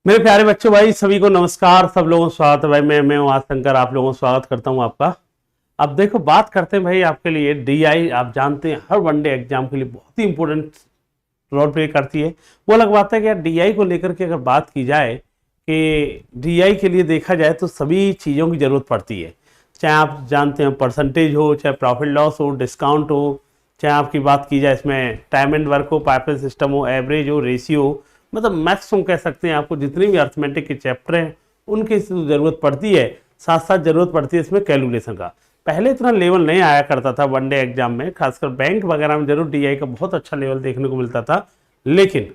मेरे प्यारे बच्चों भाई सभी को नमस्कार। सब लोगों को स्वागत है भाई। मैं हूं आज शंकर, आप लोगों को स्वागत करता हूं आपका। अब देखो बात करते हैं भाई आपके लिए डीआई। आप जानते हैं हर वनडे एग्जाम के लिए बहुत ही इंपॉर्टेंट रोल प्ले करती है। वो अलग बात है कि यार डीआई को लेकर के अगर बात की जाए कि डीआई के लिए देखा जाए तो सभी चीज़ों की ज़रूरत पड़ती है। चाहे आप जानते हैं परसेंटेज हो, चाहे प्रॉफिट लॉस हो, डिस्काउंट हो, चाहे आपकी बात की जाए इसमें टाइम एंड वर्क हो, पाइपलाइन सिस्टम हो, एवरेज हो, रेशियो हो, मतलब मैक्स हम कह सकते हैं। आपको जितनी भी अर्थमेटिक के चैप्टर हैं उनकी ज़रूरत पड़ती है। साथ साथ ज़रूरत पड़ती है इसमें कैलकुलेशन का। पहले इतना लेवल नहीं आया करता था वनडे एग्जाम में, खासकर बैंक वगैरह में जरूर डीआई का बहुत अच्छा लेवल देखने को मिलता था। लेकिन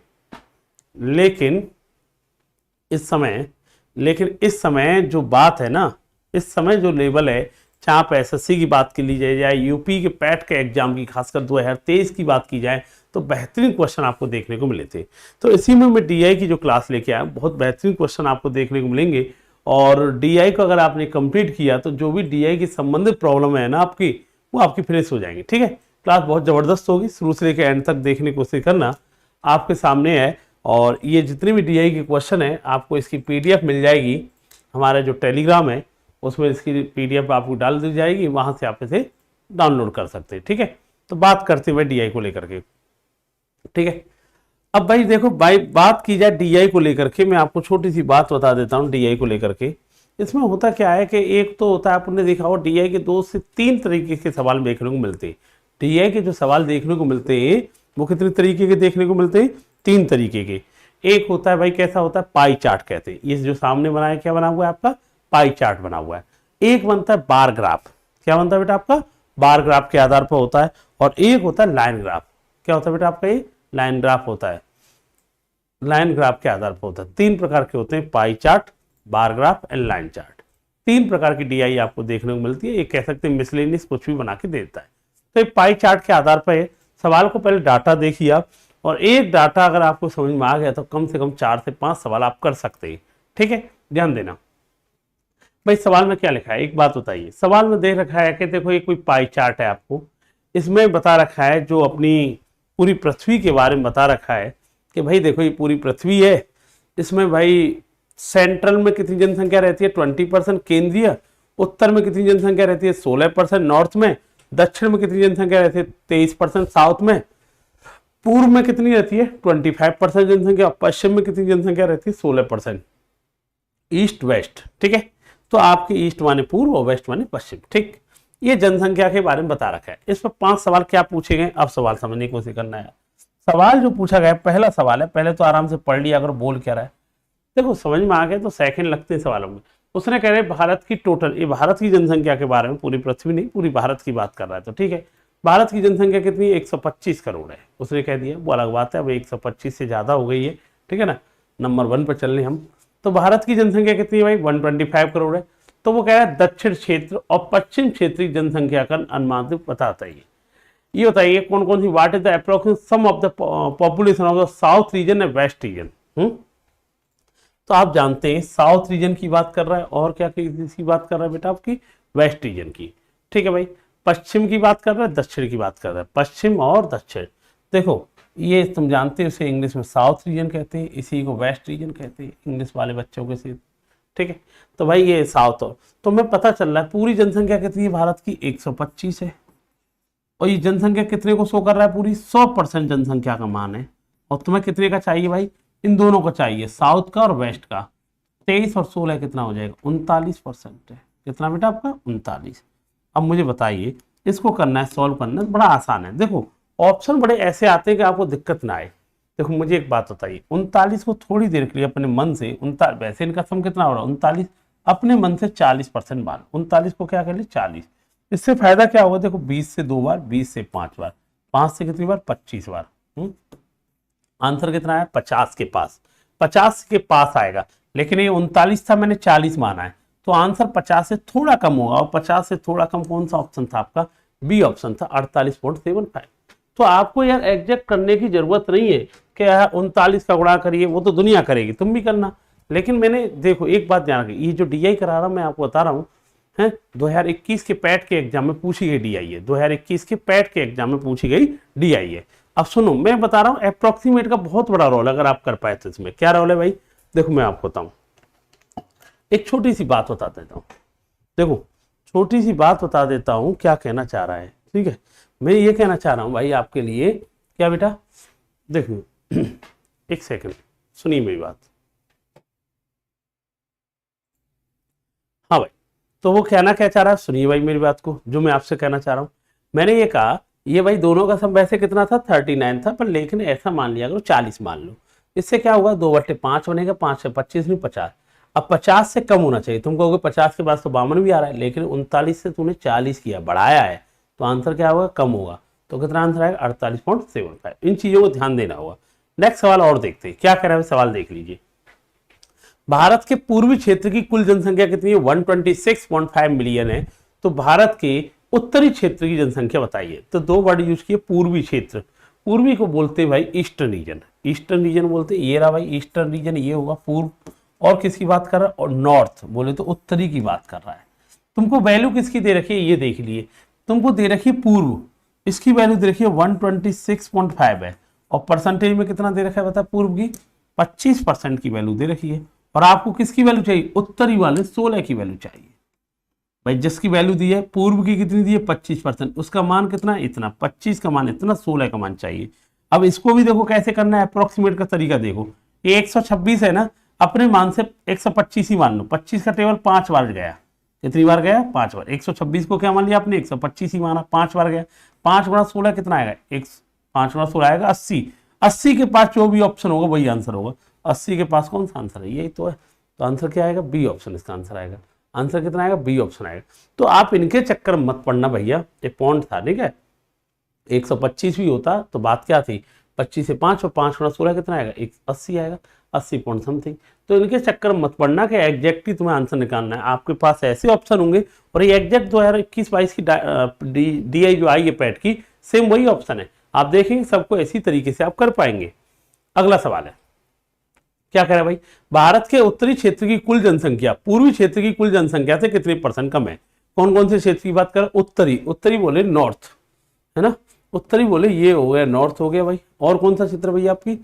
इस समय जो बात है ना, इस समय जो लेवल है, चाहे आप एसएससी की बात की लीजिए या यूपी के पैट के एग्जाम की, खासकर 2023 की बात की जाए तो बेहतरीन क्वेश्चन आपको देखने को मिले थे। तो इसी में मैं डीआई की जो क्लास लेके आया, बहुत बेहतरीन क्वेश्चन आपको देखने को मिलेंगे। और डीआई को अगर आपने कंप्लीट किया तो जो भी डीआई की संबंधित प्रॉब्लम है ना आपकी, वो आपकी फिनिश हो जाएंगी। ठीक है, क्लास बहुत ज़बरदस्त होगी, शुरू से लेकर एंड तक देखने की कोशिश करना। आपके सामने है और ये जितने भी डीआई के क्वेश्चन है आपको इसकी पीडीएफ मिल जाएगी। हमारा जो टेलीग्राम है उसमें इसकी पीडीएफ आपको डाल दी जाएगी, वहाँ से आप इसे डाउनलोड कर सकते हैं। ठीक है, तो बात करते हुए डीआई को लेकर के। ठीक है, अब भाई देखो भाई, बात की जाए डीआई को लेकर के, मैं आपको छोटी सी बात बता देता हूँ डीआई को लेकर के। इसमें होता क्या है कि एक तो होता है, आपने देखा हो डीआई के 2 से 3 तरीके के सवाल देखने को मिलते हैं। डीआई के जो सवाल देखने को मिलते हैं वो कितने तरीके के देखने को मिलते हैं? 3 तरीके के। एक होता है भाई, कैसा होता है, पाई चार्ट कहते हैं। ये जो सामने बना है क्या बना हुआ है आपका? पाई चार्ट बना हुआ है। एक बनता है बार ग्राफ। क्या बनता है बेटा आपका? बार ग्राफ के आधार पर होता है। और एक होता है लाइन ग्राफ। क्या होता है बेटा आपका? ये लाइन ग्राफ होता है। लाइन ग्राफ के आधार पर होता है। 3 प्रकार के होते हैं, pie chart, bar graph and line chart. 3 प्रकार की डीआई आपको देखने को मिलती है। ये कह सकते हैं मिसलेनियस कुछ भी बना के देता है। तो एक पाई चार्ट के आधार पर सवाल को पहले डाटा देखिए आप, और एक डाटा अगर आपको समझ में आ गया तो कम से कम 4 से 5 सवाल आप कर सकते हैं। ठीक है, ध्यान देना भाई। सवाल में क्या लिखा है एक बात बताइए। सवाल में देख रखा है कि देखो ये कोई पाई चार्ट है, आपको इसमें बता रखा है जो अपनी पूरी पृथ्वी के बारे में बता रखा है कि भाई देखो ये पूरी पृथ्वी है। इसमें भाई सेंट्रल में कितनी जनसंख्या रहती है? 20%। केंद्रीय उत्तर में कितनी जनसंख्या रहती है? 16%। नॉर्थ में, दक्षिण में कितनी जनसंख्या रहती है? 23%। साउथ में, पूर्व में कितनी रहती है? 25% जनसंख्या। पश्चिम में कितनी जनसंख्या रहती है? 16%। East west. ठीक है, तो आपके ईस्ट माने पूर्व और वेस्ट माने पश्चिम। ठीक, ये जनसंख्या के बारे में बता रखा है। इस पर 5 सवाल क्या पूछे गए, अब सवाल समझने की कोशिश करना है। सवाल जो पूछा गया, पहला सवाल है, पहले तो आराम से पढ़ लिया अगर बोल क्या रहा है। देखो समझ में आ गए तो सेकंड लगते हैं सवालों में। उसने कह रहे भारत की टोटल, ये भारत की जनसंख्या के बारे में, पूरी पृथ्वी नहीं, पूरी भारत की बात कर रहा है। तो ठीक है, भारत की जनसंख्या कितनी? 125 करोड़ है, उसने कह दिया। वो अलग बात है, अब 125 से ज़्यादा हो गई है। ठीक है ना, नंबर 1 पर चल रहे हम। तो भारत की जनसंख्या कितनी है भाई? 125 करोड़ है। तो वो कह रहा है दक्षिण क्षेत्र और पश्चिम क्षेत्रीय जनसंख्या का अनुमान बताता है। ये बताइए कौन कौन सी, what is the approximate sum of the population of the south region and west region. तो आप जानते हैं साउथ रीजन की बात कर रहा है, और क्या की बात कर रहा है बेटा? आपकी वेस्ट रीजन की। ठीक है भाई, पश्चिम की बात कर रहा है, दक्षिण की बात कर रहा है। पश्चिम और दक्षिण, देखो ये तुम जानते हो, इसे इंग्लिश में साउथ रीजन कहते हैं, इसी को वेस्ट रीजन कहते हैं इंग्लिश वाले बच्चों के से। ठीक है, तो भाई ये साउथ, और तो मैं पता चल रहा है पूरी जनसंख्या कितनी है भारत की? 125 है। और ये जनसंख्या कितने को शो कर रहा है? पूरी 100% जनसंख्या का मान है। और तुम्हें कितने का चाहिए भाई? इन दोनों को चाहिए, साउथ का और वेस्ट का। 23 और 16 कितना हो जाएगा? 39% है। कितना बेटा आपका? 39। अब मुझे बताइए, इसको करना है, सॉल्व करना है, बड़ा आसान है। देखो ऑप्शन बड़े ऐसे आते हैं कि आपको दिक्कत ना आए। देखो मुझे एक बात बताइए, 39 को थोड़ी देर के लिए अपने मन से, वैसे इनका सम कितना हो रहा है? 39, अपने मन से 40% मान, 39 को क्या कर ले? 40। इससे फायदा क्या होगा? देखो 20 से 2 बार, 20 से 5 बार, 5 से कितनी बार? 25 बार। आंसर कितना है? 50 के पास, 50 के पास आएगा। लेकिन ये 39 था, मैंने 40 माना है, तो आंसर 50 से थोड़ा कम होगा। और 50 से थोड़ा कम कौन सा ऑप्शन था आपका? बी ऑप्शन था, 48.75। तो आपको यार एग्जैक्ट करने की जरूरत नहीं है कि 39 का गुणा करिए, वो तो दुनिया करेगी, तुम भी करना। लेकिन मैंने देखो एक बात ध्यान रखिए, ये जो डीआई करा रहा हूं मैं आपको बता रहा हूँ है, 2021 के पैट के एग्जाम में पूछी गई डीआई है। 2021 के पैट के एग्जाम में पूछी गई डीआई है। अब सुनो, मैं बता रहा हूँ अप्रोक्सीमेट का बहुत बड़ा रोल, अगर आप कर पाए तो इसमें क्या रोल है भाई? देखो मैं आपको बताऊं, एक छोटी सी बात बता देता हूं। देखो छोटी सी बात बता देता हूं क्या कहना चाह रहा है, ठीक है। मैं ये कहना चाह रहा हूं भाई आपके लिए, क्या बेटा, देखो एक सेकंड सुनिए मेरी बात। हाँ भाई, तो वो कहना क्या चाह रहा है, सुनिए भाई मेरी बात को, जो मैं आपसे कहना चाह रहा हूं। मैंने ये कहा ये भाई दोनों का सम वैसे कितना था 39 था, पर लेकिन ऐसा मान लिया करो 40 मान लो। इससे क्या होगा 2/5 बनेगा, 5 से 25 नहीं 50। अब 50 से कम होना चाहिए, तुम कहोगे 50 के बाद तो 52 भी आ रहा है, लेकिन 39 से तूने 40 किया, बढ़ाया है, तो आंसर क्या होगा, कम होगा। तो कितना आंसर आएगा 48.75। इन चीजों को ध्यान देना होगा। नेक्स्ट सवाल और देखते हैं क्या कह रहा है, सवाल देख लीजिए। भारत के पूर्वी क्षेत्र की कुल जनसंख्या कितनी है, 126.5 मिलियन है। तो भारत के उत्तरी क्षेत्र की जनसंख्या बताइए। तो दो वर्ड यूज किए, पूर्वी क्षेत्र। पूर्वी को बोलते हैं भाई ईस्टर्न रीजन, ईस्टर्न रीजन बोलते हैं, ये रहा भाई ईस्टर्न रीजन, ये होगा पूर्व। और किसकी बात कर रहा है, और नॉर्थ बोले तो उत्तरी की बात कर रहा है। तुमको वैल्यू किसकी दे रखी है, ये देख लिए, तुमको दे रखी है पूर्व, इसकी वैल्यू दे रखी है 126.5 है, और परसेंटेज में कितना दे रखा है बता, पूर्व की 25% की वैल्यू दे रखी है। और आपको किसकी वैल्यू चाहिए, उत्तरी वाले 16 की वैल्यू चाहिए। भाई जिसकी वैल्यू दी है, पूर्व की कितनी दी है 25%, उसका मान कितना, इतना, 25 का मान इतना, 16 का मान चाहिए। अब इसको भी देखो कैसे करना है, अप्रोक्सीमेट का तरीका देखो। ये 126 है ना, अपने मान से 125 ही मान लो, 25 का टेबल 5 बार गया, कितनी बार गया, 5 बार। 126 को क्या मान लिया आपने, 125 ही माना, 5 बार गया। 5 गुणा 16 कितना आएगा, 5 गुणा 16 आएगा 80। 80 के पास जो भी ऑप्शन होगा वही आंसर होगा। 80 के पास कौन सा आंसर है, यही तो है। तो आंसर क्या आएगा, बी ऑप्शन इसका आंसर आएगा। आंसर कितना आएगा, बी ऑप्शन आएगा। तो आप इनके चक्कर में मत पड़ना भैया, ये पॉइंट था, ठीक है। 125 भी होता तो बात क्या थी, 25 से 5 और 5 गुणा 16 कितना आएगा, 80 आएगा, 80 पॉइंट समथिंग। तो इनके चक्कर में मत पड़ना कि एग्जैक्ट ही तुम्हें आंसर निकालना है। आपके पास ऐसे ऑप्शन होंगे, और ये एग्जैक्ट 2021-22 की DI जो आई है पैट की, सेम वही ऑप्शन है। आप देखेंगे सबको इसी तरीके से आप कर पाएंगे। अगला सवाल है, क्या कह रहा है भाई, भारत के उत्तरी क्षेत्र की कुल जनसंख्या पूर्वी क्षेत्र की कुल जनसंख्या से कितने % कम है। कौन कौन से क्षेत्र की बात कर, उत्तरी, उत्तरी बोले नॉर्थ, है ना, उत्तरी बोले ये हो गया, नॉर्थ हो गया भाई। और कौन सा क्षेत्र भैया आपकी,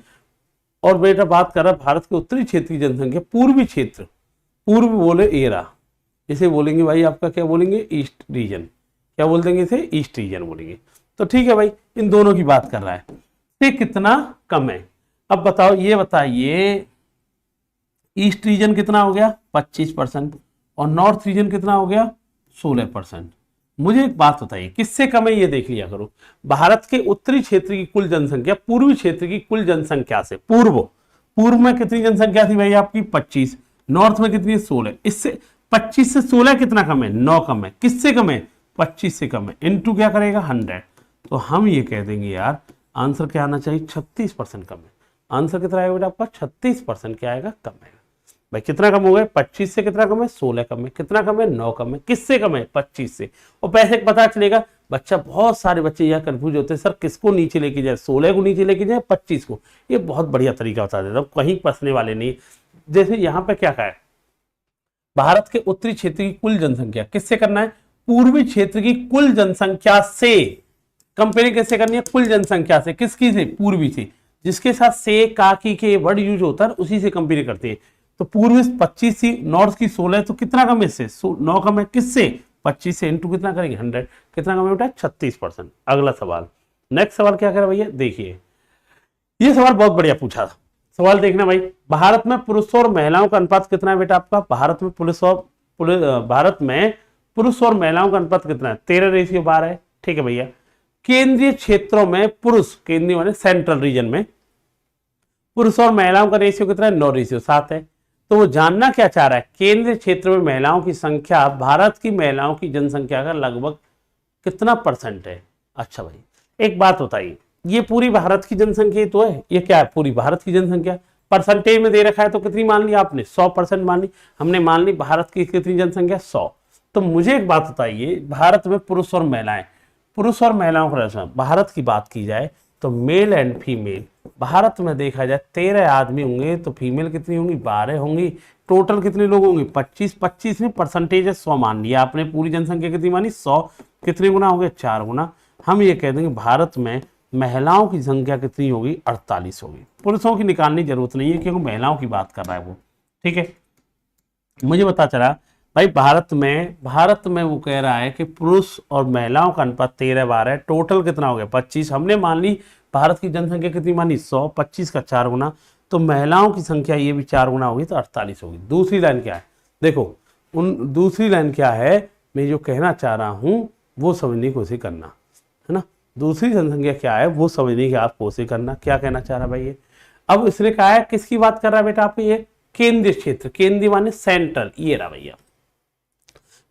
और बेटा बात कर रहा है भारत के उत्तरी क्षेत्र की जनसंख्या, पूर्वी क्षेत्र, पूर्व बोले एरा, इसे बोलेंगे भाई आपका क्या बोलेंगे, ईस्ट रीजन। क्या बोल देंगे इसे, ईस्ट रीजन बोलेंगे। तो ठीक है भाई, इन दोनों की बात कर रहा है, ये कितना कम है। अब बताओ, ये बताइए ईस्ट रीजन कितना हो गया 25%, और नॉर्थ रीजन कितना हो गया 16%। मुझे एक बात बताइए किससे कम है, ये देख लिया करो। भारत के उत्तरी क्षेत्र की कुल जनसंख्या पूर्वी क्षेत्र की कुल जनसंख्या से, पूर्व में कितनी जनसंख्या थी भाई आपकी 25, नॉर्थ में कितनी 16, इससे 25 से 16 कितना कम है, 9 कम है। किससे कम है, 25 से कम है, इनटू क्या करेगा 100। तो हम ये कह देंगे यार आंसर क्या आना चाहिए, 36% कम है। आंसर कितना आएगा बेटा आपका, 36% क्या आएगा, कम है। भाई कितना कम हो गया, 25 से कितना कम है, 16 कम है। कितना कम है, 9 कम है। किससे कम है, 25 से। और पैसे पता चलेगा, बच्चा बहुत सारे बच्चे यह कंफ्यूज होते हैं, सर किसको नीचे लेके जाए, 16 को नीचे लेके जाए 25 को। ये बहुत बढ़िया तरीका बता देता हूं, कहीं फंसने वाले नहीं। जैसे यहाँ पे क्या कहा है, भारत के उत्तरी क्षेत्र की कुल जनसंख्या किससे करना है, पूर्वी क्षेत्र की कुल जनसंख्या से। कंपेयर कैसे करनी है, कुल जनसंख्या से, किसकी से, पूर्वी से। जिसके साथ से, का, की के वर्ड यूज होता है उसी से कंपेयर करते हैं। तो पूर्वी 25 थी, नॉर्थ की 16, तो कितना कम है इससे, 9 कम है। किससे, 25 से, इनटू कितना करेंगे 100, कितना कम है बेटा 36%। अगला सवाल, नेक्स्ट सवाल क्या कर भैया, देखिए ये सवाल बहुत बढ़िया पूछा था। सवाल देखना भाई, भारत में पुरुषों और महिलाओं का अनुपात कितना है बेटा आपका, भारत में पुरुष और महिलाओं का अनुपात कितना है, 13:12 है। ठीक है भैया, केंद्रीय क्षेत्रों में पुरुष, केंद्रीय माने सेंट्रल रीजन में, पुरुष और महिलाओं का रेशियो कितना है, 9:7 है। तो वो जानना क्या चाह रहा है, केंद्रीय क्षेत्र में महिलाओं की संख्या भारत की महिलाओं की जनसंख्या का लगभग कितना % है। अच्छा भाई एक बात बताइए, ये पूरी भारत की जनसंख्या तो है, ये क्या है, पूरी भारत की जनसंख्या, परसेंटेज में दे रखा है तो कितनी मान ली आपने, 100% मान ली। हमने मान ली भारत की कितनी जनसंख्या, 100। तो मुझे एक बात बताइए, भारत में पुरुष और महिलाएं, पुरुष और महिलाओं का रेशो, भारत की बात की जाए तो मेल एंड फीमेल, भारत में देखा जाए 13 आदमी होंगे, तो फीमेल कितनी होंगी, 12 होंगी। टोटल कितने लोग होंगे, 25 नहीं, परसेंटेज है 100 मान लिया आपने। पूरी जनसंख्या कितनी मानी, 100, कितने गुना हो गए, 4 गुना। हम ये कह देंगे भारत में महिलाओं की संख्या कितनी होगी, 48 होगी। पुरुषों की निकालने की जरूरत नहीं है क्योंकि महिलाओं की बात कर रहा है वो, ठीक है। मुझे पता चला भाई भारत में वो कह रहा है कि पुरुष और महिलाओं का अनुपात 13-12, टोटल कितना हो गया 25। हमने मान ली भारत की जनसंख्या कितनी मानी 100, 25 का 4 गुना, तो महिलाओं की संख्या ये भी 4 गुना होगी तो 48 होगी। दूसरी लाइन क्या है, देखो दूसरी लाइन क्या है, मैं जो कहना चाह रहा हूँ वो समझने की कोशिश करना, है ना। दूसरी जनसंख्या क्या है वो समझने की आप कोशिश करना, क्या कहना चाह रहा है भाई ये। अब इसने कहा है किसकी बात कर रहा है बेटा, आप ये केंद्रीय क्षेत्र, केंद्रीय माने सेंट्रल, ये रहा भैया।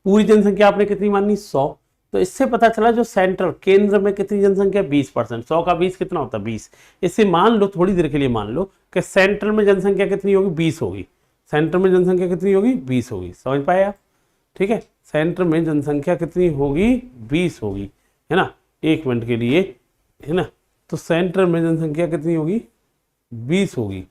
पूरी जनसंख्या आपने कितनी मानी 100, तो इससे पता चला जो सेंट्रल केंद्र में कितनी जनसंख्या 20%, 100 का 20 कितना होता है 20। इससे मान लो थोड़ी देर के लिए मान लो कि सेंट्रल में जनसंख्या कितनी होगी 20 होगी, सेंट्रल में जनसंख्या कितनी होगी 20 होगी, समझ पाए आप, ठीक है। सेंट्रल में जनसंख्या कितनी होगी 20 होगी, है ना, एक मिनट के लिए, है ना। तो सेंट्रल में जनसंख्या कितनी होगी 20 होगी।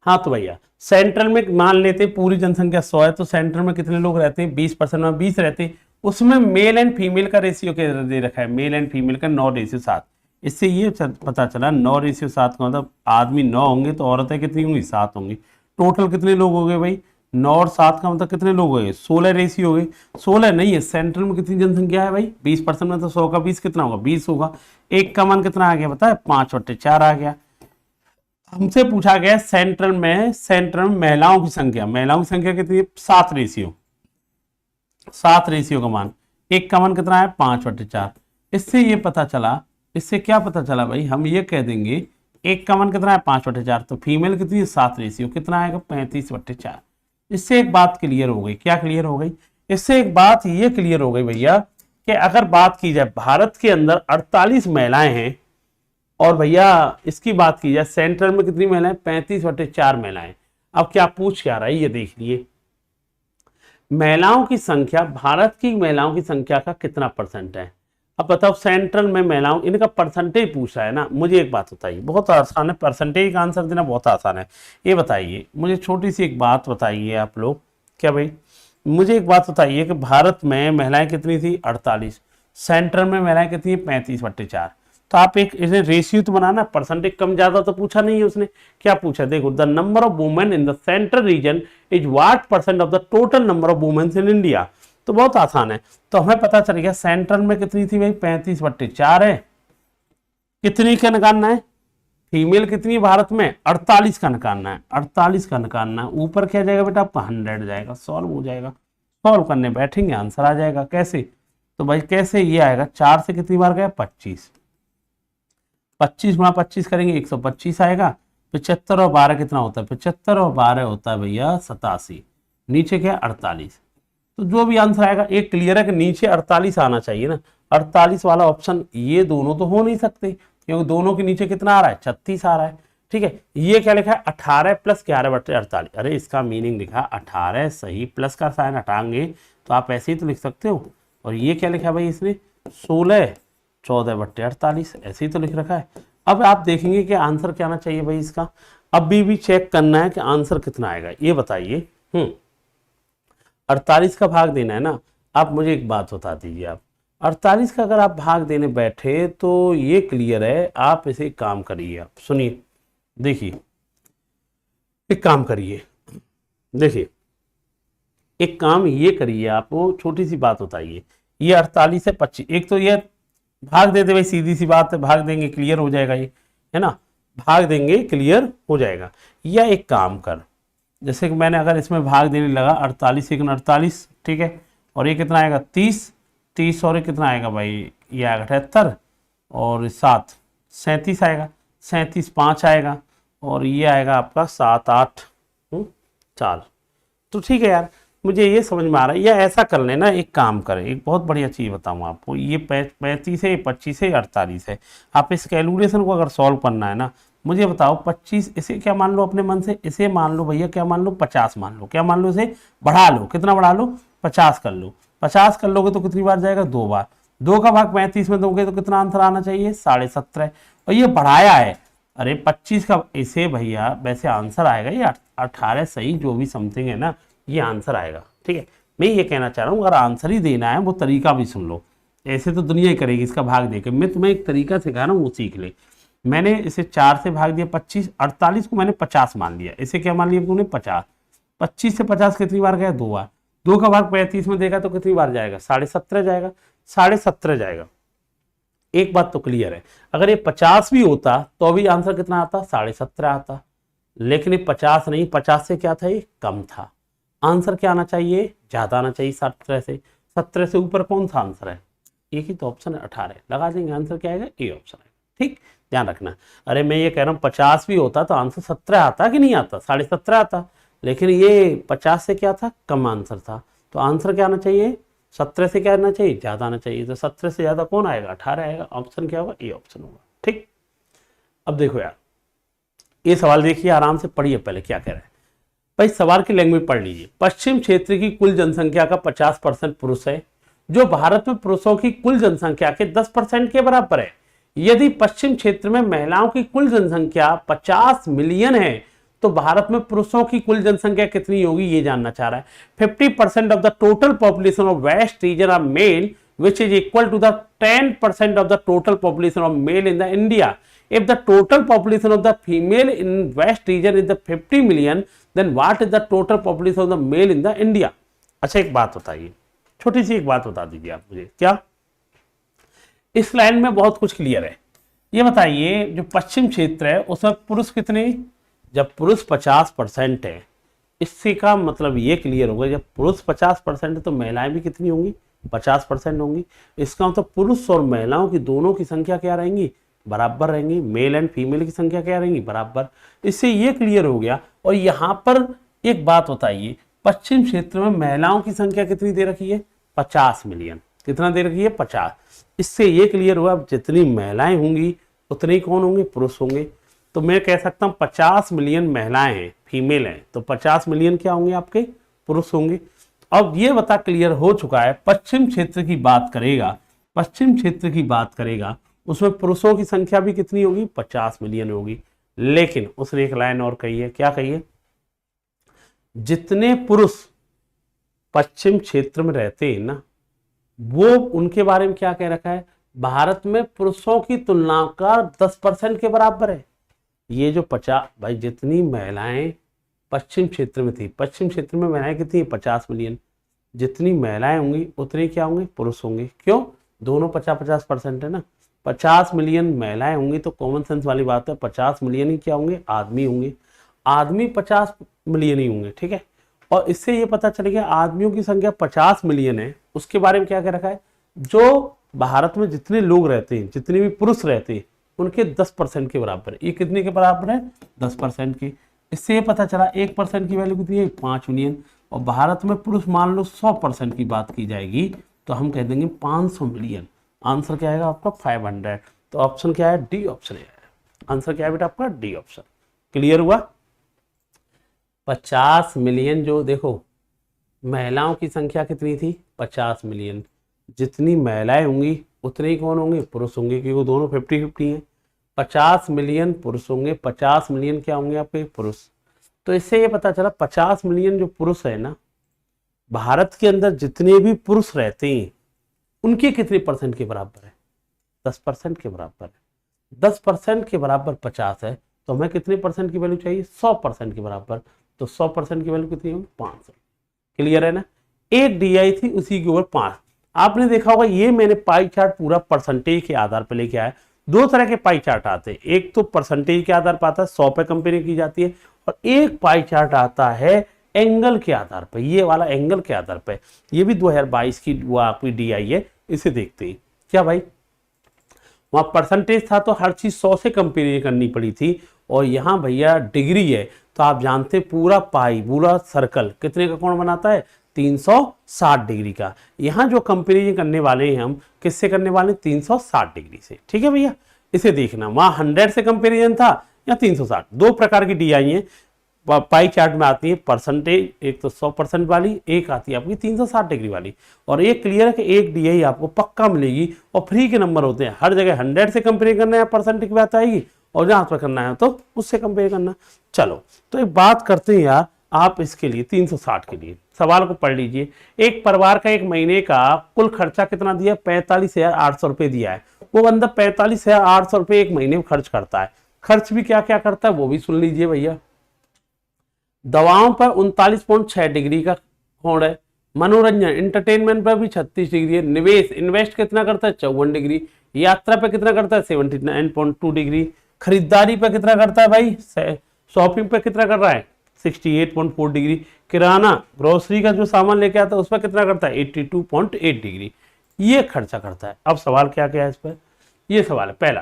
हाँ तो भैया सेंट्रल में मान लेते पूरी जनसंख्या 100 है तो सेंट्रल में कितने लोग रहते हैं 20% में 20 रहते हैं, उसमें मेल एंड फीमेल का रेशियो क्या दे रखा है, मेल एंड फीमेल का 9:7। इससे ये पता चला 9:7 का मतलब आदमी 9 होंगे तो औरतें कितनी होंगी 7 होंगी। टोटल कितने लोग हो गए भाई 9 और 7 का मतलब कितने लोग हो गए 16 रेशियो हो गए। 16 नहीं है, सेंट्रल में कितनी जनसंख्या है भाई 20% में, तो 100 का 20 कितना होगा 20 होगा। एक का मान कितना आ गया बताए 5/4 आ गया। हमसे पूछा गया सेंट्रल में महिलाओं की संख्या कितनी है 7 रेशियो, 7 रेशियो का मान, एक का मान कितना है 5/4। इससे ये पता चला, इससे क्या पता चला भाई, हम ये कह देंगे एक का मान कितना है 5/4, तो फीमेल कितनी है 7 रेशियो, कितना आएगा 35/4। इससे एक बात क्लियर हो गई, क्या क्लियर हो गई, इससे एक बात ये क्लियर हो गई भैया कि अगर बात की जाए भारत के अंदर 48 महिलाएं हैं और भैया इसकी बात की जाए सेंट्रल में कितनी महिलाएं 35/4 महिलाएं। अब क्या पूछ क्या रहा है ये देख लिए, महिलाओं की संख्या, भारत की महिलाओं की संख्या का कितना परसेंट है। अब बताओ सेंट्रल में महिलाओं, इनका परसेंटेज पूछ रहा है ना। मुझे एक बात बताइए, बहुत आसान है, परसेंटेज का आंसर देना बहुत आसान है। ये बताइए मुझे छोटी सी एक बात बताइए आप लोग, क्या भाई मुझे एक बात बताइए कि भारत में महिलाएं कितनी थी 48, सेंट्रल में महिलाएं कितनी 35/4। तो आप एक इसे रेशियो तो बनाना, परसेंटेज कम ज्यादा तो पूछा नहीं है उसने, क्या पूछा देखो, the number of women in the central region is what percent of the total number of womens in India. तो बहुत आसान है, तो हमें पता चल गया सेंट्रल में कितनी थी भाई 35/4 है, कितनी का निकालना है, फीमेल कितनी है भारत में 48 का निकालना है, 48 का निकालना है। ऊपर क्या जाएगा बेटा आपका 100 जाएगा, सॉल्व हो जाएगा, सॉल्व करने बैठेंगे आंसर आ जाएगा। कैसे, तो भाई कैसे ये आएगा, 4 से कितनी बार गया 25, 25 गुणा 25 करेंगे 125 आएगा। 75 और 12 कितना होता है, 75 और 12 होता है भैया 87, नीचे क्या 48। तो जो भी आंसर आएगा, एक क्लियर है कि नीचे 48 आना चाहिए ना, 48 वाला ऑप्शन, ये दोनों तो हो नहीं सकते क्योंकि दोनों के नीचे कितना आ रहा है 36 आ रहा है, ठीक है। ये क्या लिखा है 18 + 11/48, अरे इसका मीनिंग लिखा 18 सही, प्लस का साइन हटाएंगे तो आप ऐसे ही तो लिख सकते हो। और ये क्या लिखा है भाई इसने 16 14/48, ऐसे ही तो लिख रखा है। अब आप देखेंगे कि आंसर क्या आना चाहिए भाई इसका, अभी भी चेक करना है कि आंसर कितना आएगा। ये बताइए 48 का भाग देना है ना। आप मुझे एक बात बता दीजिए, आप 48 का अगर आप भाग देने बैठे तो ये क्लियर है, आप इसे काम करिए, आप सुनिए, देखिए एक काम करिए, देखिए एक काम ये करिए, आप छोटी सी बात बताइए, ये 48 है 25, एक तो ये भाग दे दे भाई, सीधी सी बात है, भाग देंगे क्लियर हो जाएगा, ये है ना, भाग देंगे क्लियर हो जाएगा। या एक काम कर, जैसे कि मैंने अगर इसमें भाग देने लगा 48 × 48, ठीक है, और ये कितना आएगा 30 और ये कितना आएगा भाई, ये आएगा 78 और 7 37 आएगा, 37 5 आएगा और ये आएगा आपका 7 8 4। तो ठीक है यार, मुझे ये समझ में आ रहा है। या ऐसा कर लेना, एक काम करें, एक बहुत बढ़िया चीज़ बताऊँ आपको, ये 35 है, 25 है, 48 है। आप इस कैलकुलेशन को अगर सॉल्व करना है ना, मुझे बताओ 25, इसे क्या मान लो अपने मन से, इसे मान लो भैया क्या मान लो 50 मान लो, क्या मान लो, इसे बढ़ा लो, कितना बढ़ा लो 50 कर लो, 50 कर लोगे तो कितनी बार जाएगा 2 बार, 2 का भाग 35 में दोगे तो कितना आंसर आना चाहिए 17.5। और ये बढ़ाया है, अरे 25 का, इसे भैया वैसे आंसर आएगा ये 18 सही, जो भी समथिंग है ना, ये आंसर आएगा, ठीक है। मैं ये कहना चाह रहा हूँ अगर आंसर ही देना है, वो तरीका भी सुन लो, ऐसे तो दुनिया ही करेगी इसका भाग देकर। मैं तुम्हें एक तरीका सिखा रहा हूँ, वो सीख ले। मैंने इसे 4 से भाग दिया 25, 48 को मैंने 50 मान लिया। इसे क्या मान लिया तुमने 50। 25 से 50 कितनी बार गया? 2 बार। 2 का भाग 35 में देगा तो कितनी बार जाएगा? 17.5 जाएगा। 17.5 जाएगा। एक बात तो क्लियर है, अगर ये 50 भी होता तो भी आंसर कितना आता? 17.5 आता। लेकिन ये 50 नहीं, 50 से क्या था? ये कम था। आंसर क्या आना चाहिए? ज्यादा आना चाहिए 17 से। 17 से ऊपर कौन सा आंसर है? एक ही तो ऑप्शन है 18। लगा देंगे, आंसर क्या आएगा? ए ऑप्शन है। ठीक, ध्यान रखना। अरे मैं ये कह रहा हूँ 50 भी होता तो आंसर 17 आता कि नहीं आता? 17.5 आता। लेकिन ये 50 से क्या था? कम आंसर था। तो आंसर क्या आना चाहिए? 17 से क्या आना चाहिए? ज्यादा आना चाहिए। तो 17 से ज्यादा कौन आएगा? 18 आएगा। ऑप्शन क्या होगा? ए ऑप्शन होगा। ठीक, अब देखो यार, ये सवाल देखिए, आराम से पढ़िए पहले क्या कह रहा है भाई। सवाल की लैंग्वेज पढ़ लीजिए। पश्चिम क्षेत्र की कुल जनसंख्या का 50% पुरुष है, जो भारत में पुरुषों की कुल जनसंख्या के 10% के बराबर है। यदि पश्चिम क्षेत्र में महिलाओं की कुल जनसंख्या 50 मिलियन है तो भारत में पुरुषों की कुल जनसंख्या कितनी होगी, ये जानना चाह रहा है। 50% of the total population of west region are male which is equal to the 10% of the total population of male in the India. If the total population of the female in west region is the 50 million, then what is the total population of the male in the India? अच्छा एक बात बताइए, छोटी सी एक बात बता दीजिए आप मुझे। क्या इस लाइन में बहुत कुछ क्लियर है? ये बताइए, जो पश्चिम क्षेत्र है उसमें पुरुष कितने? जब पुरुष 50% है, इससे का मतलब ये क्लियर होगा, जब पुरुष 50% है तो महिलाएं भी कितनी होंगी? 50% होंगी। इसका मतलब पुरुष और महिलाओं की दोनों की संख्या क्या रहेंगी? बराबर रहेंगी। मेल एंड फीमेल की संख्या क्या रहेंगी? बराबर। इससे ये क्लियर हो गया। और यहाँ पर एक बात बताइए, पश्चिम क्षेत्र में महिलाओं की संख्या कितनी दे रखी है? 50 मिलियन। कितना दे रखी है? 50। इससे ये क्लियर हुआ, जितनी महिलाएं होंगी उतने ही कौन होंगे? पुरुष होंगे। तो मैं कह सकता हूँ 50 मिलियन महिलाएं हैं, फीमेल हैं, तो 50 मिलियन क्या होंगे? आपके पुरुष होंगे। अब ये बता क्लियर हो चुका है, पश्चिम क्षेत्र की बात करेगा, पश्चिम क्षेत्र की बात करेगा, उसमें पुरुषों की संख्या भी कितनी होगी? 50 मिलियन होगी। लेकिन उसने एक लाइन और कही है। क्या कही है? जितने पुरुष पश्चिम क्षेत्र में रहते हैं ना, वो उनके बारे में क्या कह रखा है? भारत में पुरुषों की तुलना का 10% के बराबर है। ये जो 50 भाई, जितनी महिलाएं पश्चिम क्षेत्र में थी, पश्चिम क्षेत्र में महिलाएं कितनी? 50 मिलियन। जितनी महिलाएं होंगी उतने क्या होंगे? पुरुष होंगे। क्यों? दोनों 50-50% है ना। 50 मिलियन महिलाएं होंगी तो कॉमन सेंस वाली बात है, 50 मिलियन ही क्या होंगे? आदमी होंगे। आदमी 50 मिलियन ही होंगे। ठीक है, और इससे ये पता चलेगा आदमियों की संख्या 50 मिलियन है। उसके बारे में क्या कह रखा है? जो भारत में जितने लोग रहते हैं, जितने भी पुरुष रहते हैं, उनके 10% के बराबर है। ये कितने के बराबर है? 10% के। इससे ये पता चला 1% की वैल्यू कितनी है? 5 मिलियन। और भारत में पुरुष मान लो 100% की बात की जाएगी तो हम कह देंगे 500 मिलियन। आंसर क्या आएगा आपका? 500। तो ऑप्शन क्या है? डी ऑप्शन है। आंसर क्या है बेटा आपका? D option. क्लियर हुआ? 50 मिलियन, जो देखो महिलाओं की संख्या कितनी थी? 50 मिलियन। जितनी महिलाएं होंगी उतने ही कौन होंगे? पुरुष होंगे, क्योंकि वो दोनों 50-50 हैं। 50 मिलियन पुरुष होंगे, 50 मिलियन क्या होंगे आपके? पुरुष। तो इससे ये पता चला 50 मिलियन जो पुरुष है ना, भारत के अंदर जितने भी पुरुष रहते हैं उनके कितने परसेंट के बराबर है? 10% के बराबर है। 10% के बराबर 50 है तो हमें कितने परसेंट की वैल्यू चाहिए? 100% के बराबर। तो 100% की वैल्यू कितनी होगी? 500। क्लियर है ना? एक डी आई थी, उसी के ऊपर 5। आपने देखा होगा ये मैंने पाई चार्ट पूरा परसेंटेज के आधार पर लेके आया। 2 तरह के पाई चार्ट आते हैं, एक तो परसेंटेज के आधार पर आता है, 100 पे कंपेयरिंग की जाती है, और एक पाई चार्ट आता है एंगल के आधार पर। ये वाला एंगल के आधार पर, ये भी 2022 की वो आपकी डीआई है। इसे देखते हैं क्या भाई, वहां परसेंटेज था तो हर चीज 100 से कंपेयर करनी पड़ी थी, और यहाँ भैया डिग्री है तो आप जानते पूरा पाई, पूरा सर्कल कितने का कोण बनाता है? 360 डिग्री का। यहाँ जो कंपेरिजन करने वाले हैं हम, किससे करने वाले? 360 डिग्री से। ठीक है भैया, इसे देखना, वहाँ 100 से कंपेरिजन था या 360। 2 प्रकार की डी आई है पाई चार्ट में आती है परसेंटेज, एक तो 100% वाली, एक आती है आपकी 360 डिग्री वाली। और एक क्लियर है कि एक डी आई आपको पक्का मिलेगी, और फ्री के नंबर होते हैं। हर जगह 100 से कंपेयर करना है परसेंटेज की बात आएगी, और जहाँ पर करना है तो उससे कंपेयर करना। चलो तो एक बात करते हैं यार, आप इसके लिए 360 के लिए सवाल को पढ़ लीजिए। एक परिवार का एक महीने का कुल खर्चा कितना दिया, 45,800 रुपये दिया है। वो बंदा 45,800 रुपये एक महीने में खर्च करता है। खर्च भी क्या क्या करता है वो भी सुन लीजिए भैया। दवाओं पर 39.6 डिग्री का कोण है। मनोरंजन एंटरटेनमेंट पर भी 36 डिग्री है। निवेश इन्वेस्ट कितना करता है, 54 डिग्री। यात्रा पे कितना करता है, 79.2 डिग्री। खरीदारी पे कितना करता है भाई, शॉपिंग पे कितना कर रहा है, 68.4 डिग्री। किराना ग्रोसरी का जो सामान लेके आता है उस पर कितना करता है, 82.8 डिग्री। ये खर्चा करता है। अब सवाल क्या क्या है इस पर, ये सवाल है पहला,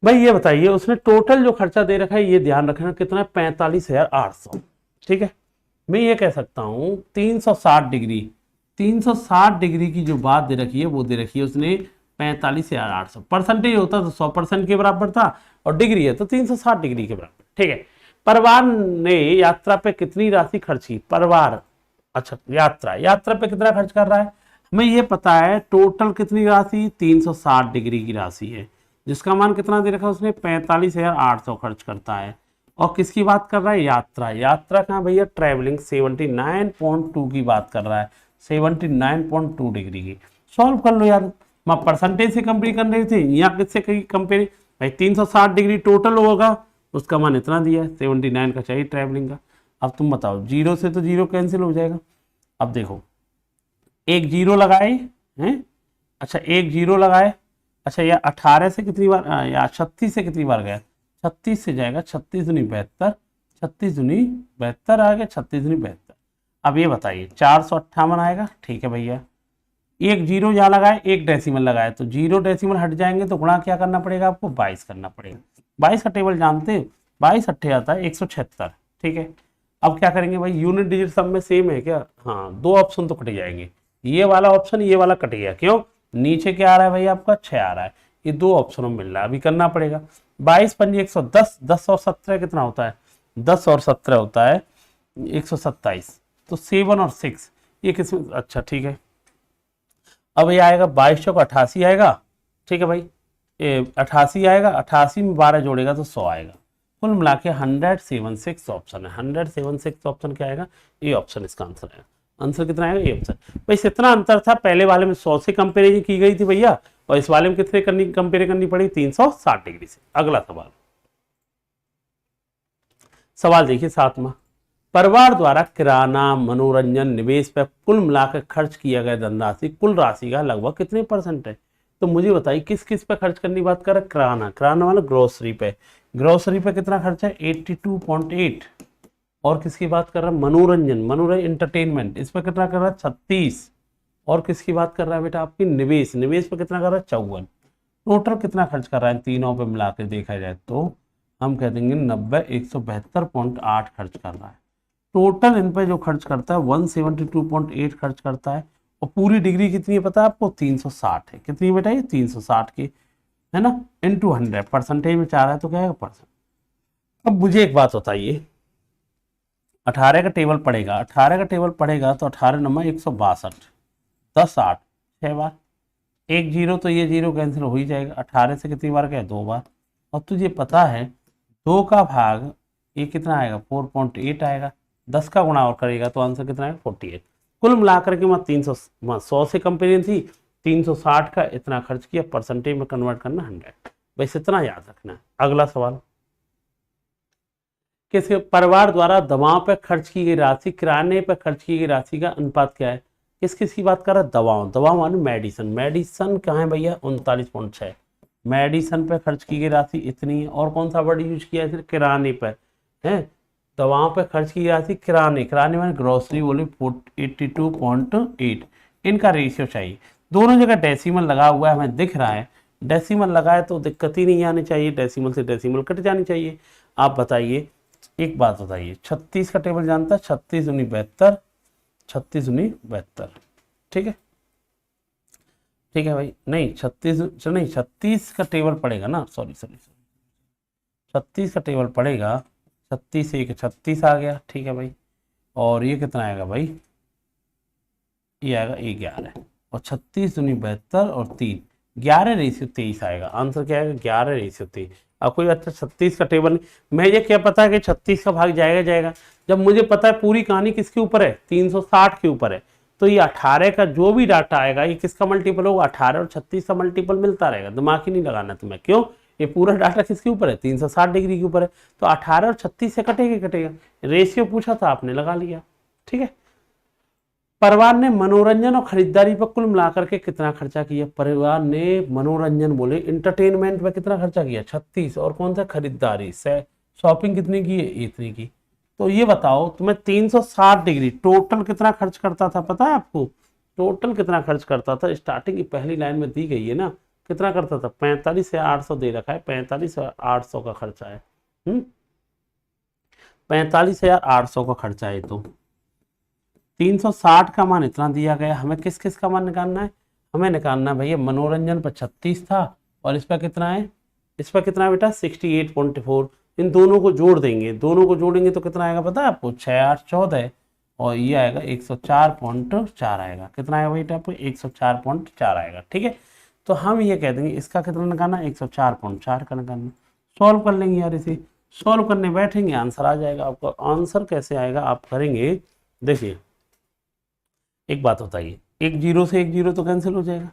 भाई ये बताइए उसने टोटल जो खर्चा दे रखा है, ये ध्यान रखना कितना है, 45,800। ठीक है, मैं ये कह सकता हूं 360 डिग्री, 360 डिग्री की जो बात दे रखी है वो दे रखी है उसने 45,800। परसेंटेज होता तो 100% के बराबर था, और डिग्री है तो 360 डिग्री के बराबर। ठीक है, परिवार ने यात्रा पे कितनी राशि खर्च की, परिवार, अच्छा यात्रा पे कितना खर्च कर रहा है, हमें ये पता है टोटल कितनी राशि, 360 डिग्री की राशि है, जिसका मान कितना दे रखा है उसने, 45,800 खर्च करता है। और किसकी बात कर रहा है, यात्रा कहाँ भैया, ट्रैवलिंग 79.2 की बात कर रहा है, 79.2 डिग्री की। सॉल्व कर लो यार, मैं परसेंटेज से कंपेयर कर रही थी, यहाँ किससे कंपेयर, भाई 360 डिग्री टोटल होगा, उसका मान इतना दिया है, 79 का चाहिए ट्रैवलिंग का। अब तुम बताओ, जीरो से तो जीरो कैंसिल हो जाएगा। अब देखो, एक जीरो लगाए हैं, अच्छा एक जीरो लगाए, अच्छा या 18 से कितनी बार, या 36 से कितनी बार गया, 36 से जाएगा, 36 दूनी 72, 36 दूनी 72 आ गया, 36 दूनी 72। अब ये बताइए 458 आएगा। ठीक है भैया, एक जीरो यहाँ लगाए, एक डेसिमल लगाए, तो जीरो डेसिमल हट जाएंगे, तो गुणा क्या करना पड़ेगा आपको, 22 करना पड़ेगा। 22 का टेबल जानते हो, 22 अट्ठे आता है 176। ठीक है, अब क्या करेंगे भाई, यूनिट डिजिट सब में सेम है क्या, हाँ, दो ऑप्शन तो कट जाएंगे, ये वाला ऑप्शन ये वाला कट गया, क्यों, नीचे क्या आ रहा है भाई आपका 6 आ रहा है, ये दो ऑप्शन में मिल रहा है, अभी करना पड़ेगा। 22 पंजे 110, 10 और 17 कितना होता है, 10 और 17 होता है 127, तो 7 और 6 ये किसमें, अच्छा ठीक है। अब ये आएगा 22 चौक 88 आएगा। ठीक है भाई, 88 आएगा, 88 में 12 जोड़ेगा तो 100 आएगा। कुल मिला के 176 ऑप्शन है, 176 ऑप्शन क्या आएगा, ये ऑप्शन इसका आंसर है। आंसर कितना आएगा, ये ऑप्शन। भाई इतना अंतर था, पहले वाले में 100 से कंपेरिजन की गई थी भैया, और इस वाले में कितने कंपेयर करनी पड़ी, 360 डिग्री से। अगला सवाल देखिए 7वां, परिवार द्वारा किराना, मनोरंजन, निवेश पर कुल मिलाकर खर्च किया गया धनराशि कुल राशि का लगभग कितने परसेंट है। तो मुझे बताइए किस किस पे खर्च करने की बात कर रहा है, किराना वाला ग्रोसरी पे, ग्रोसरी पे कितना खर्चा है 82.8। और किसकी बात कर रहा है, मनोरंजन एंटरटेनमेंट, इस पर कितना कर रहा है 36। और किसकी बात कर रहा है बेटा, आपकी निवेश पे कितना कर रहा है 54। टोटल कितना खर्च कर रहा है तीनों पे मिला के देखा जाए तो हम कह देंगे 172.8 खर्च कर रहा है। टोटल इन पे जो खर्च करता है 172.8 खर्च करता है। और पूरी डिग्री कितनी है पता है आपको, 360 है। कितनी बेटा ये 360 की है ना, इनटू 100, परसेंटेज में 4 है तो क्या है परसेंट। अब मुझे एक बात बताइए, 18 का टेबल पड़ेगा, 18 का टेबल पड़ेगा तो 18 नंबर 162, 10 8 6 बार, एक जीरो तो ये जीरो कैंसिल हो ही जाएगा। 18 से कितनी बार गया, 2 बार। और तुझे पता है 2 का भाग ये कितना आएगा 4.8 आएगा, 10 का गुणा और करेगा तो आंसर कितना आएगा 48। कुल मिलाकर के मैं 100 से कंपेरिजन थी, 360 का इतना खर्च किया, परसेंटेज में कन्वर्ट करना 100, बस इतना याद रखना है। अगला सवाल, किसके परिवार द्वारा दवाओं पर खर्च की गई राशि किराने पर खर्च की गई राशि का अनुपात क्या है। किस किस की बात कर रहा है, दवाओं माने मेडिसन कहाँ है भैया 39.6, मेडिसन पे खर्च की गई राशि इतनी है। और कौन सा वर्ड यूज किया है, किराने पर है, दवाओं पर खर्च की गई राशि किराने माने ग्रोसरी बोले 82.8। इनका रेशियो चाहिए, दोनों जगह डेसिमल लगा हुआ है हमें दिख रहा है, डेसिमल लगाए तो दिक्कत ही नहीं आनी चाहिए, डेसिमल से डेसिमल कट जानी चाहिए। आप बताइए एक बात बताइए, 36 का टेबल जानता है, 36 दूनी 72, 36 दूनी 72। ठीक है, ठीक है भाई, नहीं 36 का टेबल पड़ेगा ना, सॉरी 36 का टेबल पड़ेगा, 36 से 36 आ गया। ठीक है भाई, और ये कितना आएगा भाई, ये आएगा 11, और 36 दूनी 72 और 3 11 रेशियो 23 आएगा। आंसर क्या आएगा 11 रेशियो 23। अब कोई अच्छा 36 का टेबल नहीं, मैं ये क्या पता है कि 36 का भाग जाएगा जाएगा, जब मुझे पता है पूरी कहानी किसके ऊपर है, 360 के ऊपर है, तो ये 18 का जो भी डाटा आएगा ये किसका मल्टीपल होगा, 18 और 36 का मल्टीपल मिलता रहेगा, दिमाग ही नहीं लगाना तुम्हें। क्यों, ये पूरा डाटा किसके ऊपर है, 360 डिग्री के ऊपर है, तो 18 और 36 से कटेगा कटेगा, रेशियो पूछा था आपने लगा लिया। ठीक है, परिवार ने मनोरंजन और खरीदारी पर कुल मिलाकर के कितना खर्चा किया, परिवार ने मनोरंजन बोले इंटरटेनमेंट पे कितना खर्चा किया 36, और कौन सा खरीदारी से शॉपिंग कितनी की है, इतनी की। तो ये बताओ तुम्हें 360 डिग्री टोटल कितना खर्च करता था, पता है आपको टोटल कितना खर्च करता था, स्टार्टिंग की पहली लाइन में दी गई है ना, कितना करता था, 45 से 800 दे रखा है, 45 से 800 का खर्चा है, 45,800 का खर्चा है। तो 360 का मान इतना दिया गया, हमें किस किस का मान निकालना है, हमें निकालना है भैया मनोरंजन पर 36 था, और इस पर कितना है, इस पर कितना है बेटा 68.4, इन दोनों को जोड़ देंगे, दोनों को जोड़ेंगे तो कितना आएगा पता है आपको, 6 8 14, और ये आएगा 104.4 आएगा, कितना आएगा बेटा आपको 104.4 आएगा। ठीक है, तो हम ये कह देंगे इसका कितना निकालना, 104.4 का निकालना, सॉल्व कर लेंगे यार, इसे सॉल्व करने बैठेंगे आंसर आ जाएगा आपका। आंसर कैसे आएगा आप करेंगे, देखिए एक बात बताइए, एक जीरो से एक जीरो तो कैंसिल हो जाएगा।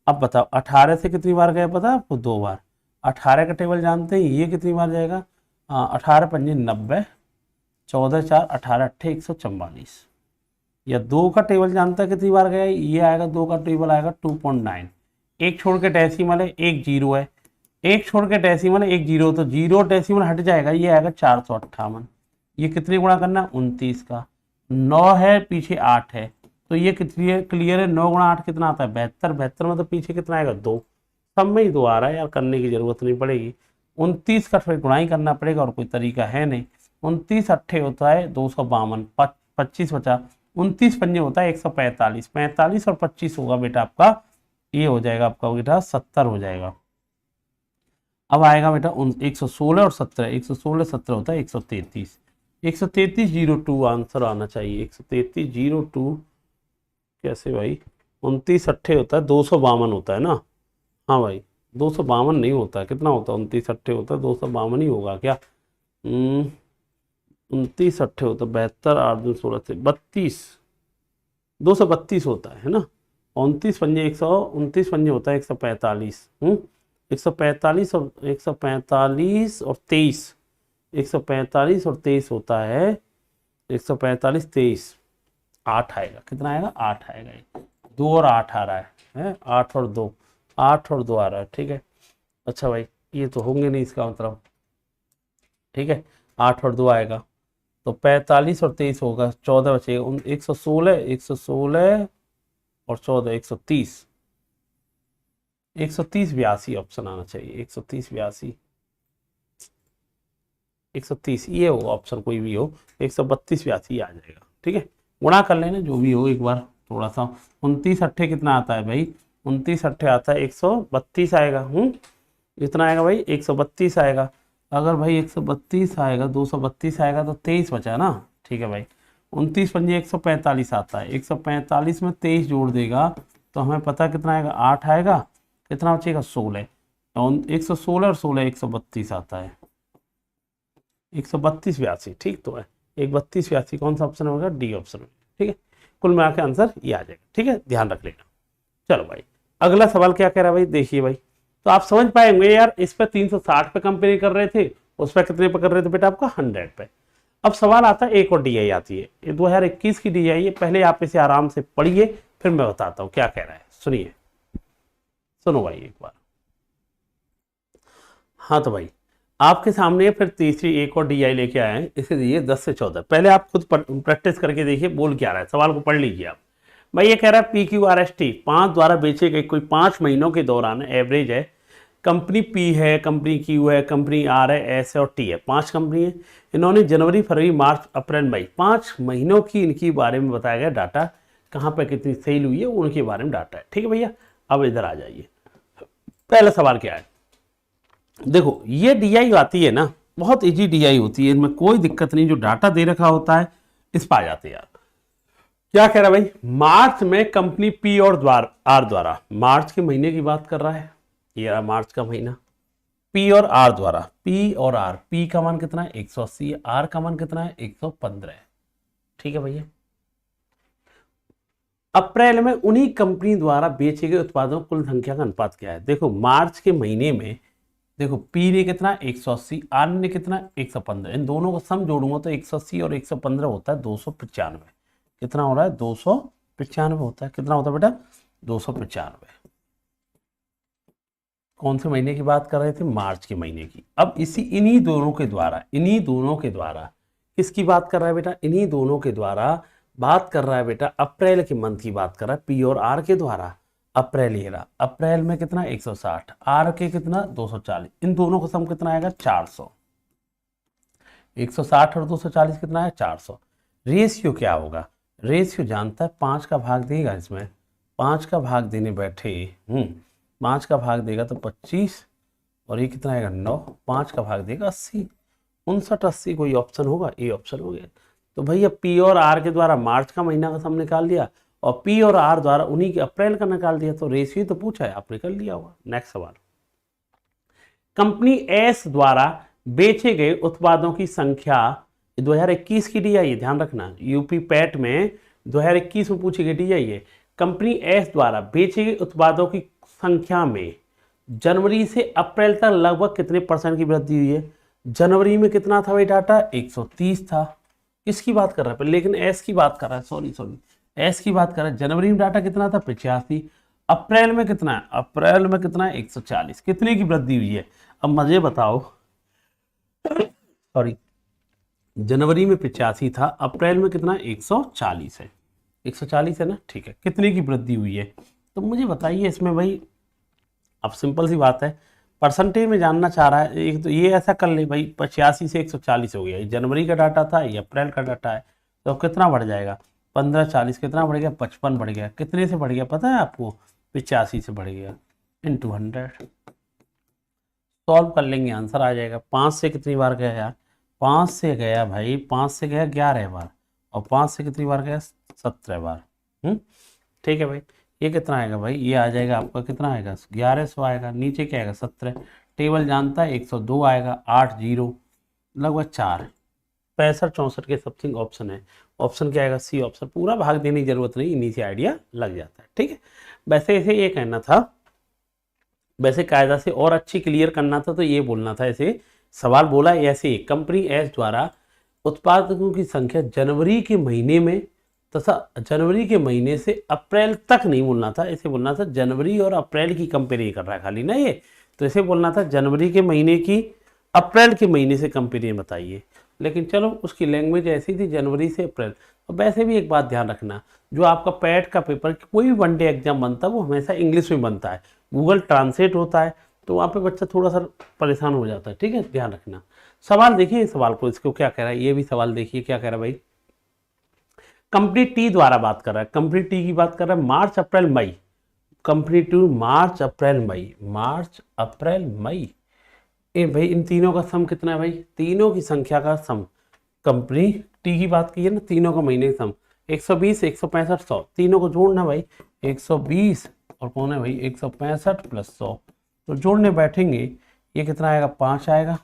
अब बताओ 18 से कितनी बार गया पता है आपको, 2 बार। 18 का टेबल जानते हैं, ये कितनी बार जाएगा, 18 पंजे 90, 14 4 18 अट्ठे 144, या 2 का टेबल जानता है कितनी बार गया, ये आएगा 2 का टेबल आएगा 2.9, एक छोड़ के डेसिमल है, एक जीरो है, एक छोड़ के डेसिमल है, एक जीरो, तो जीरो डेसिमल हट जाएगा, ये आएगा 458, ये कितने गुणा करना है 29 का, 9 है पीछे 8 है, तो ये कितनी क्लियर है, 9 गुणा 8 कितना आता है 72, 72 में तो पीछे कितना आएगा 2, सब में ही 2 आ रहा है यार, करने की जरूरत नहीं पड़ेगी, 29 का फिर गुणा ही करना पड़ेगा और कोई तरीका है नहीं। 29 अट्ठे होता है 252, 25 बचा, 29 पंजे होता है 145, 45 और 25 होगा बेटा आपका, ये हो जाएगा आपका बेटा 70 हो जाएगा। अब आएगा बेटा 116 और 17, 116 17 होता है 133, 133 02 आंसर आना चाहिए, 133 02 कैसे भाई, 29 अट्ठे होता है 252 होता है ना, हाँ भाई 252 नहीं होता है, कितना होता है 29 अट्ठे होता है 252 ही होगा क्या, 29 अट्ठे होता है 72 8 2 16 से 32, 232 होता है ना, 29 पंजे 129 पंजे होता है 145, 145 और 145 और 23, 145 और 23 होता है 145 23, 8 आएगा, कितना आएगा 8 आएगा, 2 और 8 आ रहा है 8 और 2, 8 और 2 आ रहा है। ठीक है, अच्छा भाई ये तो होंगे नहीं इसका मतलब, ठीक है 8 और 2 आएगा, तो 45 और 23 होगा, 14 बचेगा, 116 116 और 14 130, 130 82 ऑप्शन आना चाहिए, 130 82 130 ये होगा ऑप्शन, कोई भी हो 132 82 आ जाएगा। ठीक है, गुणा कर लेना जो भी हो एक बार थोड़ा सा, 29 अट्ठे कितना आता है भाई, 29 अट्ठे आता है 132 आएगा, इतना आएगा भाई 132 आएगा, अगर भाई 132 आएगा 232 आएगा तो 23 बचा ना। ठीक है भाई, 29 पंजे 145 आता है, 145 में 23 जोड़ देगा तो हमें पता कितना आएगा 8 आएगा, कितना बचेगा 16, 116 और 16 132 आता है, 132 82 ठीक तो है, 132 82 कौन सा ऑप्शन होगा, डी ऑप्शन। ठीक है, कुल मिला के आंसर ये आ जाएगा। ठीक है, ध्यान रख लेना। चलो भाई अगला सवाल क्या कह रहा है भाई, देखिए भाई, तो आप समझ पाएंगे यार, इस पे 360 पे कंपेयर कर रहे थे, उस पर कितने पे कर रहे थे बेटा आपका 100 पे। अब सवाल आता है एक और डीआई आती है, ये 2021 की डीआई है, पहले आप इसे आराम से पढ़िए फिर मैं बताता हूँ क्या कह रहा है, सुनिए, सुनो भाई एक बार। हाँ तो भाई आपके सामने फिर तीसरी एक और डीआई लेके आए हैं, इसे दिए 10 से 14, पहले आप खुद प्रैक्टिस करके देखिए बोल क्या रहा है, सवाल को पढ़ लीजिए आप। भाई ये कह रहा है PQRST 5 द्वारा बेचे गए कोई 5 महीनों के दौरान, एवरेज है, कंपनी P है, कंपनी Q है, कंपनी R है, S है और T है, 5 कंपनी है, इन्होंने जनवरी फरवरी मार्च अप्रैल मई 5 महीनों की इनकी बारे में बताया गया डाटा, कहाँ पर कितनी सेल हुई है उनके बारे में डाटा है। ठीक है भैया, अब इधर आ जाइए, पहला सवाल क्या है, देखो ये डीआई आती है ना, बहुत इजी डीआई होती है, इनमें कोई दिक्कत नहीं, जो डाटा दे रखा होता है इस पर आ जाते हैं यार। क्या कह रहा है भाई, मार्च में कंपनी P और आर द्वारा, मार्च के महीने की बात कर रहा है, ये रहा मार्च का महीना, पी और आर द्वारा, पी और आर, पी का मान कितना है 180, आर का मान कितना है 115 है। ठीक है भैया। अप्रैल में उन्हीं कंपनी द्वारा बेचे गए उत्पादों कुल संख्या का अनुपात क्या है। देखो मार्च के महीने में देखो पी ने कितना 180, आर ने कितना 115, इन दोनों को सम जोड़ूंगा तो 180 और 115 होता है 295। कितना हो रहा है 295 होता है। कितना होता है बेटा 295। कौन से महीने की बात कर रहे थे, मार्च के महीने की। अब इन्हीं दोनों के द्वारा किसकी बात कर रहा है बेटा, इन्हीं दोनों के द्वारा बात कर रहा है बेटा, अप्रैल के मंथ की बात कर रहा है पी और आर के द्वारा। अप्रैल ये रहा, अप्रैल में कितना 160, आर के कितना 240, इन दोनों का सम कितना आएगा 400। 160 और 240 कितना है 400। रेशियो क्या होगा, रेशियो जानता है 5 का भाग देगा, इसमें 5 का भाग देने बैठे 5 का भाग देगा तो 25 और ये कितना आएगा 9, 5 का भाग देगा 80, 59 80 कोई ऑप्शन होगा, ए ऑप्शन हो गया। तो भैया पी और आर के द्वारा मार्च का महीना का सम निकाल दिया और पी और आर द्वारा उन्हीं के अप्रैल का निकाल दिया, तो रेशियो तो पूछा है आपने कर लिया होगा। नेक्स्ट सवाल, कंपनी एस द्वारा बेचे गए उत्पादों की संख्या 2021 की दी है, ध्यान रखना यूपी पैट में 2021 में पूछी गई दी है। कंपनी एस द्वारा बेचे गए उत्पादों की संख्या में जनवरी से अप्रैल तक लगभग कितने % की वृद्धि हुई है। जनवरी में कितना था भाई डाटा 130 था। किसकी बात कर रहा है, लेकिन एस की बात कर रहा है, सॉरी एस की बात कर रहा है। जनवरी में डाटा कितना था 85, अप्रैल में कितना है, अप्रैल में कितना है 140, कितने की वृद्धि हुई है। अब मुझे बताओ सॉरी, जनवरी में 85 था, अप्रैल में कितना 140 है, 140 है ना, ठीक है। कितने की वृद्धि हुई है तो मुझे बताइए इसमें भाई। अब सिंपल सी बात है, परसेंटेज में जानना चाह रहा है, एक तो ये ऐसा कर ले भाई 85 से 140 हो गया, ये जनवरी का डाटा था, ये अप्रैल का डाटा है, तो कितना बढ़ जाएगा 15 40, कितना बढ़ गया 55 बढ़ गया। कितने से बढ़ गया पता है आपको, 85 से बढ़ गया इंटू 100। सॉल्व कर लेंगे आंसर आ जाएगा। 5 से कितनी बार गया यार, 5 से गया भाई, 5 से गया 11 बार और 5 से कितनी बार गया 17 बार। ठीक है भाई, ये कितना आएगा भाई, ये आ जाएगा आपका कितना आएगा 1100 आएगा, नीचे क्या आएगा 17, टेबल जानता है 102 आएगा, 8 0 लगभग 4, 65 64 के समथिंग ऑप्शन है। ऑप्शन क्या आएगा सी ऑप्शन। पूरा भाग देने की जरूरत नहीं, इन्हीं से आइडिया लग जाता है। ठीक है, वैसे इसे ये कहना था, वैसे कायदा से और अच्छी क्लियर करना था तो ये बोलना था, ऐसे सवाल बोला ऐसे, कंपनी एस द्वारा उत्पादकों की संख्या जनवरी के महीने में तथा जनवरी के महीने से अप्रैल तक नहीं बोलना था, ऐसे बोलना था जनवरी और अप्रैल की कंपेयर कर रहा है खाली ना ये, तो ऐसे बोलना था जनवरी के महीने की अप्रैल के महीने से कंपेयर बताइए। लेकिन चलो उसकी लैंग्वेज ऐसी थी जनवरी से अप्रैल। और वैसे भी एक बात ध्यान रखना, जो आपका पैट का पेपर कोई भी वनडे एग्जाम बनता है वो हमेशा इंग्लिश में बनता है, गूगल ट्रांसलेट होता है, तो वहाँ पे बच्चा थोड़ा सा परेशान हो जाता है। ठीक है, ध्यान रखना। सवाल देखिए इस सवाल को, इसको क्या कह रहा है, ये भी सवाल देखिए क्या कह रहा है भाई। कंपनी टी द्वारा बात कर रहा है, कंपनी टी की बात कर रहा है मार्च अप्रैल मई, कंपनी टू मार्च अप्रैल मई, मार्च अप्रैल मई, ए भाई इन तीनों का सम कितना है भाई, तीनों की संख्या का सम, कंपनी टी की बात की है ना, तीनों का महीने का सम 120 165 100, तीनों को जोड़ना भाई 120 और कौन है भाई 165 प्लस 100, तो जोड़ने बैठेंगे ये कितना आएगा 5 आएगा,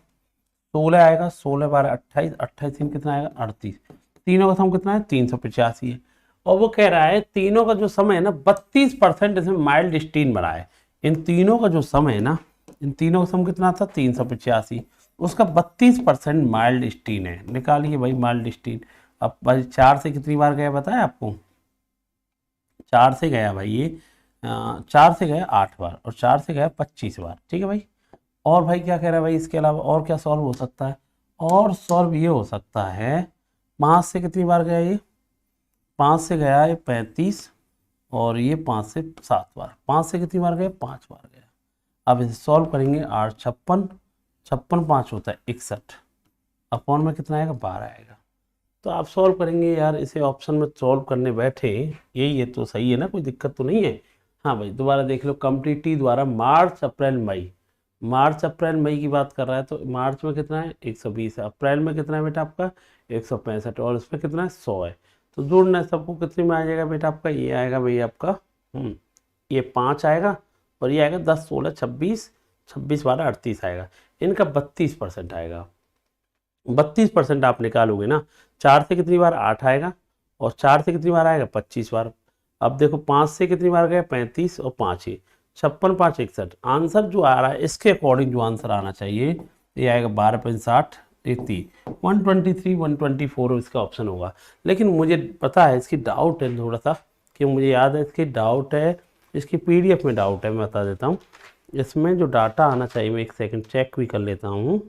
16 आएगा, 16 12 28, 28 कितना आएगा 38, तीनों का सम कितना है 385 है। और वो कह रहा है तीनों का जो समय है ना 32% इसमें माइल्ड स्टीन बना है। इन तीनों का जो समय है ना, इन तीनों का सम कितना था 385, उसका 32% माइल्ड स्टीन है। निकालिए भाई माइल्ड स्टीन। अब भाई 4 से कितनी बार गया बताया आपको, 4 से गया भाई ये 4 से गया 8 बार और 4 से गया 25 बार। ठीक है भाई, और भाई क्या कह रहा है भाई, इसके अलावा और क्या सॉल्व हो सकता है, और सॉल्व ये हो सकता है 5 से कितनी बार गया ये, 5 से गया है 35 और ये 5 से 7 बार, 5 से कितनी बार गया 5 बार गया। अब इसे सॉल्व करेंगे 8 56, 56 5 होता है 61, अपॉन में कितना आएगा 12 आएगा। तो आप सॉल्व करेंगे यार, इसे ऑप्शन में सॉल्व करने बैठे यही है तो सही है ना, कोई दिक्कत तो नहीं है। हाँ भाई दोबारा देख लो, कंपनी टी द्वारा मार्च अप्रैल मई, मार्च अप्रैल मई की बात कर रहा है तो मार्च में कितना है 120 है, अप्रैल में कितना है बेटा आपका 165 और इसमें कितना है 100 है, तो जोड़ना है सबको, कितने में आ जाएगा बेटा आपका, ये आएगा भैया आपका ये 5 आएगा और ये आएगा 10 16 26 26/12 38 आएगा। इनका 32% आएगा। 32% आप निकालोगे ना, 4 से कितनी बार 8 आएगा, और 4 से कितनी बार आएगा 25 बार। अब देखो 5 से कितनी बार गया 35, और 5 ही 56 5 61। आंसर जो आ रहा है इसके अकॉर्डिंग जो आंसर आना चाहिए ये आएगा 12 60 123 124 इसका ऑप्शन होगा। लेकिन मुझे पता है इसकी डाउट है थोड़ा सा, कि मुझे याद है इसकी डाउट है, इसकी PDF में डाउट है, मैं बता देता हूँ। इसमें जो डाटा आना चाहिए, मैं एक सेकंड चेक भी कर लेता हूँ,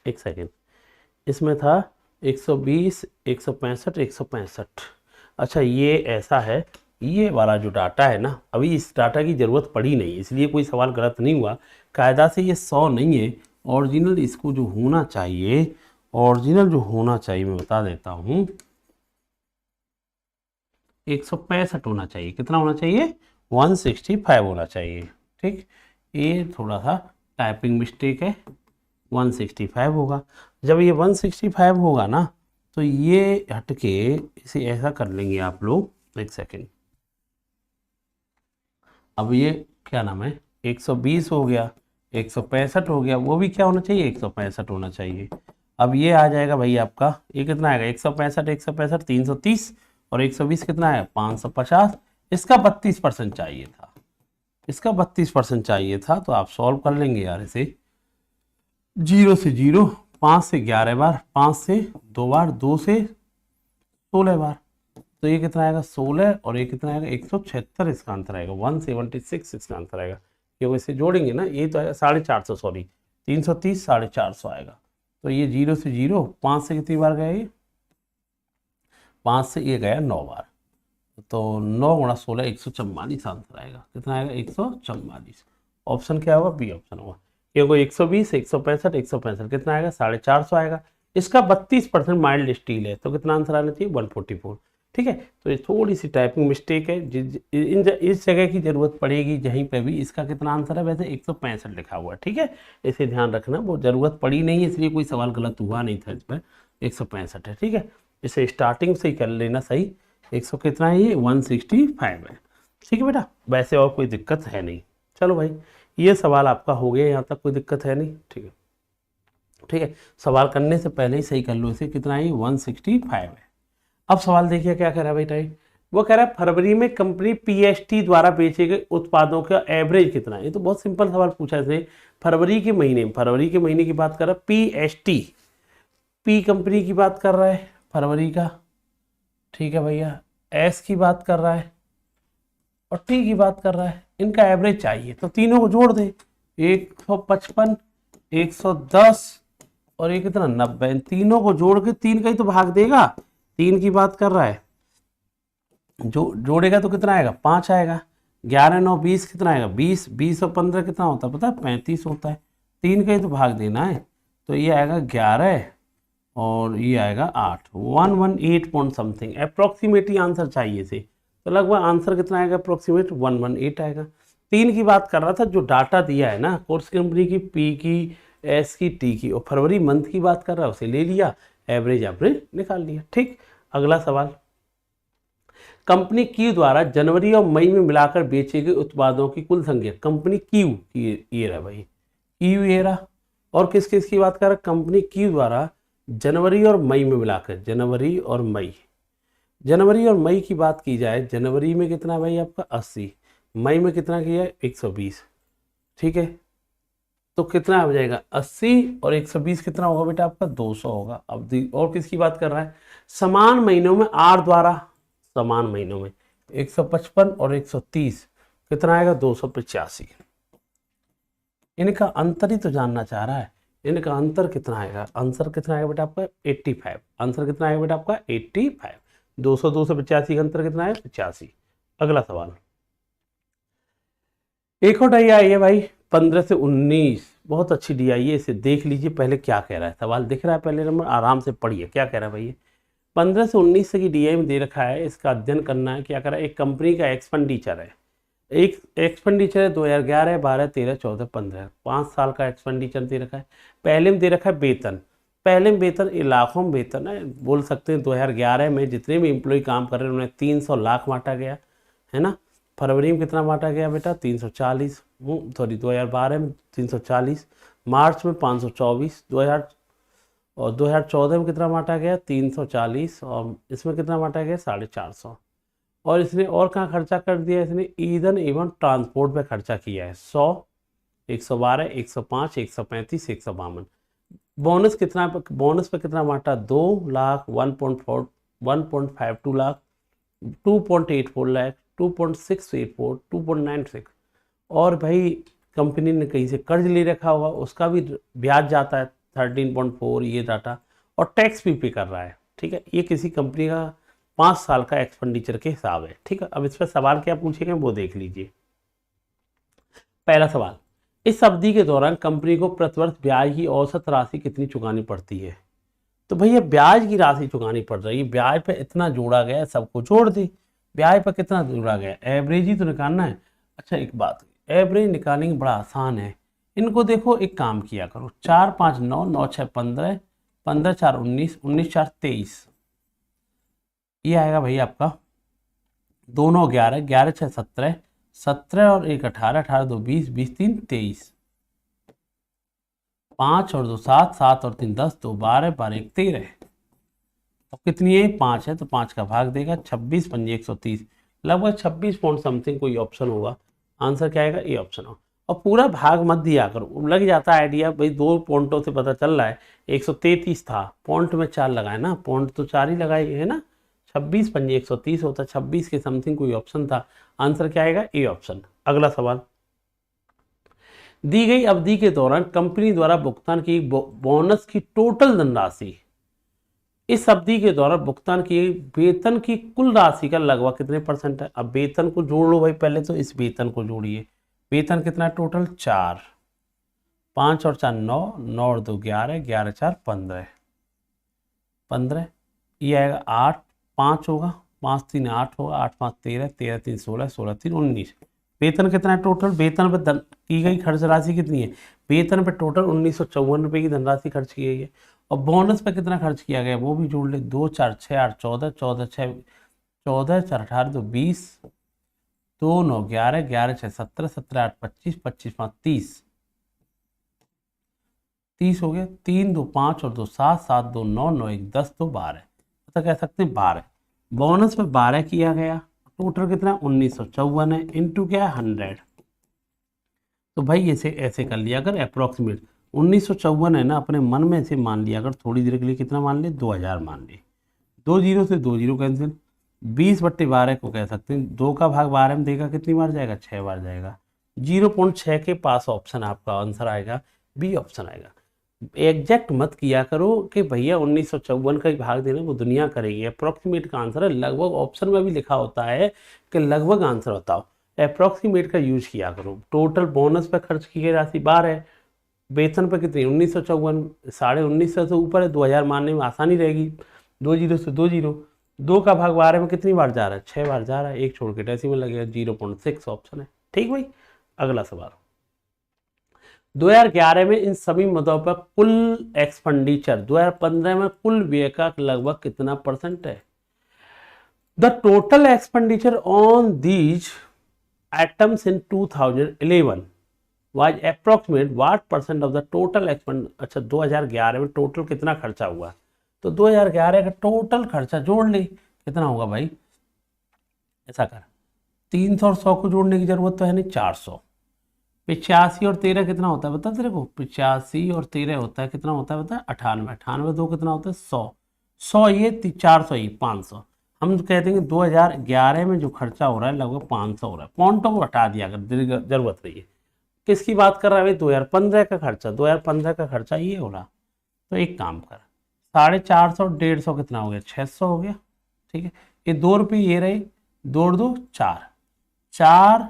एक सेकंड। इसमें था 120 165 165। अच्छा ये ऐसा है, ये वाला जो डाटा है ना, अभी इस डाटा की ज़रूरत पड़ी नहीं, इसलिए कोई सवाल गलत नहीं हुआ। कायदा से ये 100 नहीं है, ओरिजिनल इसको जो होना चाहिए, ओरिजिनल जो होना चाहिए मैं बता देता हूँ, 165 होना चाहिए। कितना होना चाहिए 165 होना चाहिए। ठीक, ये थोड़ा सा टाइपिंग मिस्टेक है, 165 होगा। जब ये 165 होगा ना, तो ये हटके इसे ऐसा कर लेंगे आप लोग, एक सेकेंड। अब ये क्या नाम है 120 हो गया, 165 हो गया, वो भी क्या होना चाहिए 165 होना चाहिए। अब ये आ जाएगा भाई आपका, ये कितना आएगा 165 165 330, और 120 कितना है 550। इसका 32% चाहिए था, इसका 32% चाहिए था। तो आप सॉल्व कर लेंगे यार इसे, 0 से 0, 5 से 11 बार, 5 से 2 बार, 2 से 16 बार, तो ये कितना आएगा 16, और ये कितना आएगा 176 इसका आंसर आएगा, 176 इसका आंसर आएगा। क्योंकि इसे जोड़ेंगे ना, ये तो आएगा 450, सॉरी 330 450 आएगा। तो ये 0 से 0, 5 से कितनी बार गया ये, 5 से ये गया 9 बार, तो 9 गुणा 16 144 आंसर आएगा। कितना आएगा 144। ऑप्शन क्या होगा, बी ऑप्शन होगा। क्योंकि 120 165 165 कितना आएगा 450 आएगा। इसका 32% माइल्ड स्टील है, तो कितना आंसर आना चाहिए 144। ठीक है, तो ये थोड़ी सी टाइपिंग मिस्टेक है, इस जगह की जरूरत पड़ेगी जहीं पे भी। इसका कितना आंसर है, वैसे 165 लिखा हुआ है। ठीक है, इसे ध्यान रखना, वो जरूरत पड़ी नहीं है, इसलिए कोई सवाल गलत हुआ नहीं था इस पर, 165 है। ठीक है, इसे स्टार्टिंग से ही कर लेना सही। 100 कितना है ये 165 है। ठीक है बेटा, वैसे और कोई दिक्कत है नहीं। चलो भाई, ये सवाल आपका हो गया, यहाँ तक कोई दिक्कत है नहीं। ठीक है, ठीक है, सवाल करने से पहले ही सही कर लो इसे। कितना है 165 है। अब सवाल देखिए क्या कह रहा है भाई टाइप, वो कह रहा है फरवरी में कंपनी PST द्वारा बेचे गए उत्पादों का एवरेज कितना है। ये तो बहुत सिंपल सवाल पूछा है, फरवरी के महीने की बात कर रहा है। PST, P कंपनी की बात कर रहा है फरवरी का, ठीक है भैया, S की बात कर रहा है, और T की बात कर रहा है। इनका एवरेज चाहिए, तो तीनों को जोड़ दे, 155 110 और ये कितना 90, तीनों को जोड़ के 3 का ही तो भाग देगा। 3 की बात कर रहा है, जो जोड़ेगा तो कितना आएगा 5 आएगा। 11 9 20 कितना आएगा 20, 20 और 15 कितना होता है पता है 35 होता है। 3 का ही तो भाग देना है, तो ये आएगा 11 और ये आएगा 8, 118 पॉइंट समथिंग। अप्रोक्सीमेटली आंसर चाहिए से, तो लगभग आंसर कितना आएगा अप्रोक्सीमेट 118 आएगा। 3 की बात कर रहा था, जो डाटा दिया है ना कोर्स कंपनी की, P की, S की, T की, और फरवरी मंथ की बात कर रहा है, उसे ले लिया, एवरेज आपने निकाल लिया। ठीक, अगला सवाल, कंपनी Q द्वारा जनवरी और मई में मिलाकर बेचे गए उत्पादों की कुल संख्या। कंपनी Q की ये रहा भाई, Q ये रहा, और किस किस की बात कर रहा है, कंपनी Q द्वारा जनवरी और मई में मिलाकर, जनवरी और मई की बात की जाए, जनवरी में कितना भाई आपका 80, मई में कितना किया है 120। ठीक है, तो कितना हो जाएगा 80 और 120 कितना होगा बेटा आपका 200 होगा। अब और किसकी बात कर रहा है, समान महीनों में R द्वारा, समान महीनों में 155 और 130 कितना आएगा 285। इनका अंतर ही तो जानना चाह रहा है, इनका अंतर कितना आएगा, आंसर कितना आएगा बेटा आपका 85। आंसर कितना आएगा बेटा आपका 85। 200 285 का अंतर कितना है 85। अगला सवाल, एक और डाई आई है भाई 15 से 19, बहुत अच्छी डी आई है, इसे देख लीजिए पहले क्या कह रहा है। सवाल दिख रहा है, पहले नंबर आराम से पढ़िए क्या कह रहा है भाई। 15 से 19 की DI में दे रखा है, इसका अध्ययन करना है। क्या कर रहा है, एक कंपनी का एक्सपेंडिचर है, एक एक्सपेंडिचर है 2011 12 13 14 15, 5 साल का एक्सपेंडिचर दे रखा है। पहले में दे रखा है वेतन, पहले में वेतन लाखों में वेतन है, बोल सकते हैं 2011 में जितने भी एम्प्लॉय काम कर रहे हैं उन्हें 300 लाख बांटा गया है ना। फरवरी में कितना बांटा गया बेटा 340, सॉरी 2012 में 340, मार्च में 524, 2014 में कितना बांटा गया 340, और इसमें कितना बांटा गया 450। और इसने और कहाँ खर्चा कर दिया, इसने ईंधन एवं ट्रांसपोर्ट पे खर्चा किया है 100, 112, 105, 135, 152। बोनस कितना, बोनस पे कितना बांटा 2 लाख, 1.52 लाख, 2.84 लाख, 2.684, 2.96। और भाई कंपनी ने कहीं से कर्ज ले रखा होगा, उसका भी ब्याज जाता है 13.4 ये डाटा, और टैक्स भी पे कर रहा है। ठीक है, ये किसी कंपनी का 5 साल का एक्सपेंडिचर के हिसाब है। ठीक है, अब इस पर सवाल क्या पूछेंगे वो देख लीजिए। पहला सवाल, इस अवधि के दौरान कंपनी को प्रतिवर्ष ब्याज की औसत राशि कितनी चुकानी पड़ती है। तो भैया ब्याज की राशि चुकानी पड़ रही है, ब्याज पे इतना जोड़ा गया है, सबको जोड़ दे, ब्याज पर कितना जोड़ा गया, एवरेज ही तो निकालना है। अच्छा एक बात, एवरेज निकालेंगे बड़ा आसान है, इनको देखो एक काम किया करो, 4 5 9, 9 6 15, 15 4 19, 19 4 23, ये आएगा भाई आपका 2 9 11, 11 6 17, 17 और 1 18, 18 2 20, 20 3 23, 5 और 2 7, 7 और 3 10, 2 12, 12 1 13। अब कितनी है 5 है, तो 5 का भाग देगा 26 5 130, लगभग 26 पॉइंट समथिंग कोई ऑप्शन होगा। आंसर क्या आएगा, ए ऑप्शन हो। और पूरा भाग मत दिया करो, लग जाता है आइडिया भाई, 2 पॉइंटों से पता चल रहा है 133 था, पॉइंट में 4 लगाए ना, पॉइंट तो 4 ही लगाए है ना, 26 5 130 होता, 26 के समथिंग कोई ऑप्शन था। आंसर क्या आएगा, ए ऑप्शन। अगला सवाल, दी गई अवधि के दौरान कंपनी द्वारा भुगतान की बोनस की टोटल धनराशि, इस अवधि के दौरान भुगतान की वेतन की कुल राशि का लगभग कितने परसेंट है। अब वेतन को जोड़ लो भाई, पहले तो इस वेतन को जोड़िए, वेतन कितना है टोटल 4, 5 और 4 9, 9 और 2 11, 11 4 15, 15, ये आएगा 8, 5 होगा, 5 3 8 होगा, 8 5 13, 13 3 16, 16 3 19। वेतन कितना है टोटल, वेतन पर की गई खर्च राशि कितनी है, वेतन पर टोटल 1954 रुपये की धनराशि खर्च की गई है। और बोनस पे कितना खर्च किया गया वो भी जोड़ ले, 2 4 6 8 14, 14 6 14, 4 18 2 20, 2 9 11, 11 6 17, 17 8 25, 25 5 30, 30 हो गया, 3 2 5 और 2 7, 7 2 9, 9 1 10, 2 12, तो कह सकते हैं 12। बोनस पे 12 किया गया, टोटल कितना 1954 है, इंटू क्या है 100। तो भाई ऐसे ऐसे कर लिया अगर अप्रोक्सीमेट 1954 है ना, अपने मन में ऐसे मान लिया अगर, थोड़ी देर के लिए कितना मान ले 2000 मान ले, 2 जीरो से 2 जीरो कैंसिल, 20/12 को कह सकते हैं 2 का भाग 12 में देगा कितनी बार जाएगा, 6 बार जाएगा। 0.6 के पास ऑप्शन आपका आंसर आएगा, बी ऑप्शन आएगा। एग्जैक्ट मत किया करो कि भैया 1954 का ही भाग देना, वो दुनिया करेगी। अप्रोक्सीमेट का आंसर है, लगभग ऑप्शन में भी लिखा होता है कि लगभग आंसर बताओ, अप्रोक्सीमेट का यूज किया करो। टोटल बोनस पर खर्च की गई राशि 12 है, वेतन पर कितनी 1954, 1950 से ऊपर है, 2000 मानने में आसानी रहेगी। 2 जीरो से 2 जीरो, 2 का भाग 12 में कितनी बार जा रहा है, 6 बार जा रहा है, एक छोड़ के डेसिमल लगेगा, 0.6 ऑप्शन है। ठीक भाई, अगला सवाल, 2011 में इन सभी मुद्दों पर कुल एक्सपेंडिचर 2015 में कुल व्यय का लगभग कितना परसेंट है। The total expenditure on these items in 2011 was approximate what percent of the total expand. अच्छा 2011 में टोटल कितना खर्चा हुआ, तो 2011 का टोटल खर्चा जोड़ ले, कितना होगा भाई, ऐसा कर 300 और 100 को जोड़ने की जरूरत तो है नहीं, 400, 85 और 13 कितना होता है बता तेरे को, 85 और 13 होता है कितना होता है बता, 98, 98 2 कितना होता है 100, 100 ये 400 ही 500। हम कहते हैं कि 2011 में जो खर्चा हो रहा है लगभग 500 हो रहा है, पॉइंटों को हटा दिया अगर जरूरत रही है। किसकी बात कर रहा है भाई, 2015 का खर्चा, 2015 का खर्चा ये हो रहा। तो एक काम कर, 450 150 कितना हो गया, 600 हो गया। ठीक है, ये 2 रुपये ये रहे, 2 2 4, 4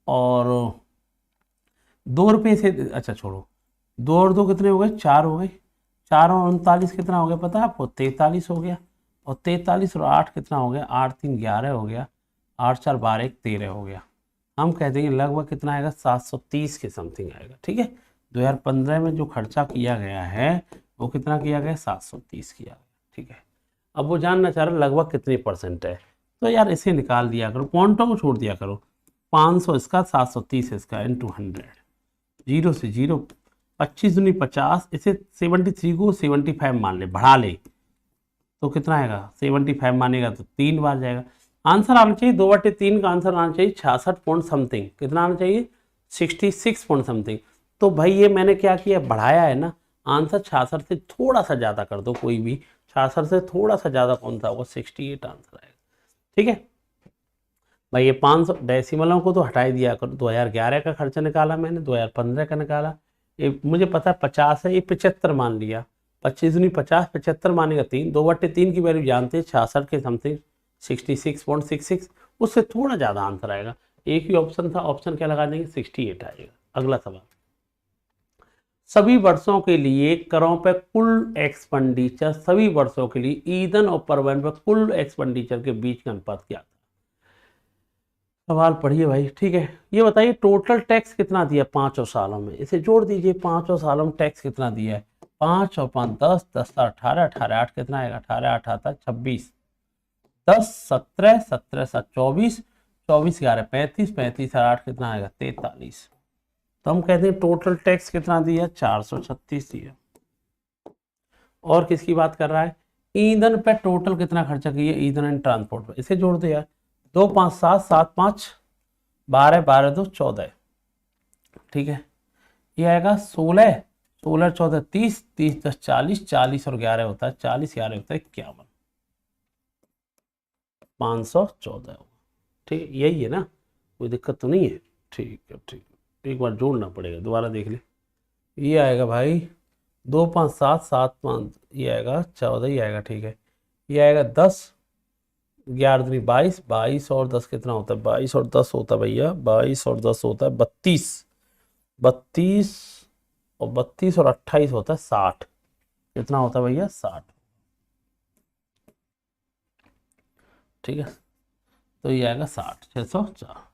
और 2 रुपये से, अच्छा छोड़ो, 2 और 2 कितने हो गए, 4 हो गए, 4 और 39 कितना हो गया पता है आपको, 43 हो गया, और 43 और 8 कितना हो गया, 8 3 11 हो गया, 8 4 12 1 13 हो गया। हम कहते हैं लगभग कितना आएगा, 730 के समथिंग आएगा। ठीक है, 2015 में जो खर्चा किया गया है वो कितना किया गया, 730 किया गया। ठीक है, अब वो जानना चाह रहा लगभग कितनी परसेंट है, तो यार इसे निकाल दिया करो, पॉइंटों को छोड़ दिया करो। 500 इसका, 730 इसका, इंटू 100, जीरो से जीरो, 25 दूनी 50, इसे 73 को 75 मान ले, बढ़ा ले तो कितना आएगा, 75 मानेगा तो 3 बार जाएगा। आंसर आना चाहिए 2/3 का आंसर आना चाहिए 66 पॉइंट समथिंग, कितना आना चाहिए 66 पॉइंट समथिंग। तो भाई ये मैंने क्या किया, बढ़ाया है ना, आंसर 66 से थोड़ा सा ज़्यादा कर दो, कोई भी 66 से थोड़ा सा ज़्यादा कौन सा होगा, 68 आंसर आएगा। ठीक है भाई, ये 500 डेसिमलों को तो हटा ही दिया करो। 2011 का खर्चा निकाला मैंने, 2015 का निकाला, ये मुझे पता है 50 है, ये 75 मान लिया, 25 दूनी 50, 75 मानेगा 3, 2/3 की वैल्यू जानते हैं 66 के समथिंग, 66.66, उससे थोड़ा ज़्यादा आंसर आएगा। एक ही ऑप्शन था, ऑप्शन क्या लगा देंगे, 68 आएगा। अगला सवाल, सभी वर्षों के लिए करों पर कुल एक्सपेंडिचर, सभी वर्षों के लिए ईंधन और परिवहन पर कुल एक्सपेंडिचर के बीच का अनुपात क्या था। सवाल पढ़िए भाई। ठीक है, ये बताइए टोटल टैक्स कितना दिया 5 सालों में, इसे जोड़ दीजिए। 5 सालों में टैक्स कितना दिया है, 5 और 5 10, 10 18, 18 8 कितना आएगा, 18 8 26, 10 17, 17 7 24, 24 11 35, 35 और 8 कितना आएगा 43। तो हम कहते हैं टोटल टैक्स कितना दिया, 436 दिया। और किसकी बात कर रहा है, ईंधन पे टोटल कितना खर्चा किया, ईंधन एंड ट्रांसपोर्ट पे, इसे जोड़ दो यार। 2 5 7, 7 5 12, 12 2 14। ठीक है, ये आएगा 16, 16 14 30, 30 10 40, 40 और 11 होता है 40, 11 होता है 51, 514 होगा। ठीक है, यही है ना, कोई दिक्कत तो नहीं है। ठीक है, ठीक है, एक बार जोड़ना पड़ेगा, दोबारा देख ले। ये आएगा भाई 2 5 7, 7 5, ये आएगा 14 ही आएगा। ठीक है, ये आएगा 10, 11 दूनी 22, 22 और 10 कितना होता है, 22 और 10 होता है भैया, 22 और 10 होता है 32, 32 और 32 और 28 होता है 60, कितना होता है भैया 60। ठीक है, तो ये आएगा 60, 604।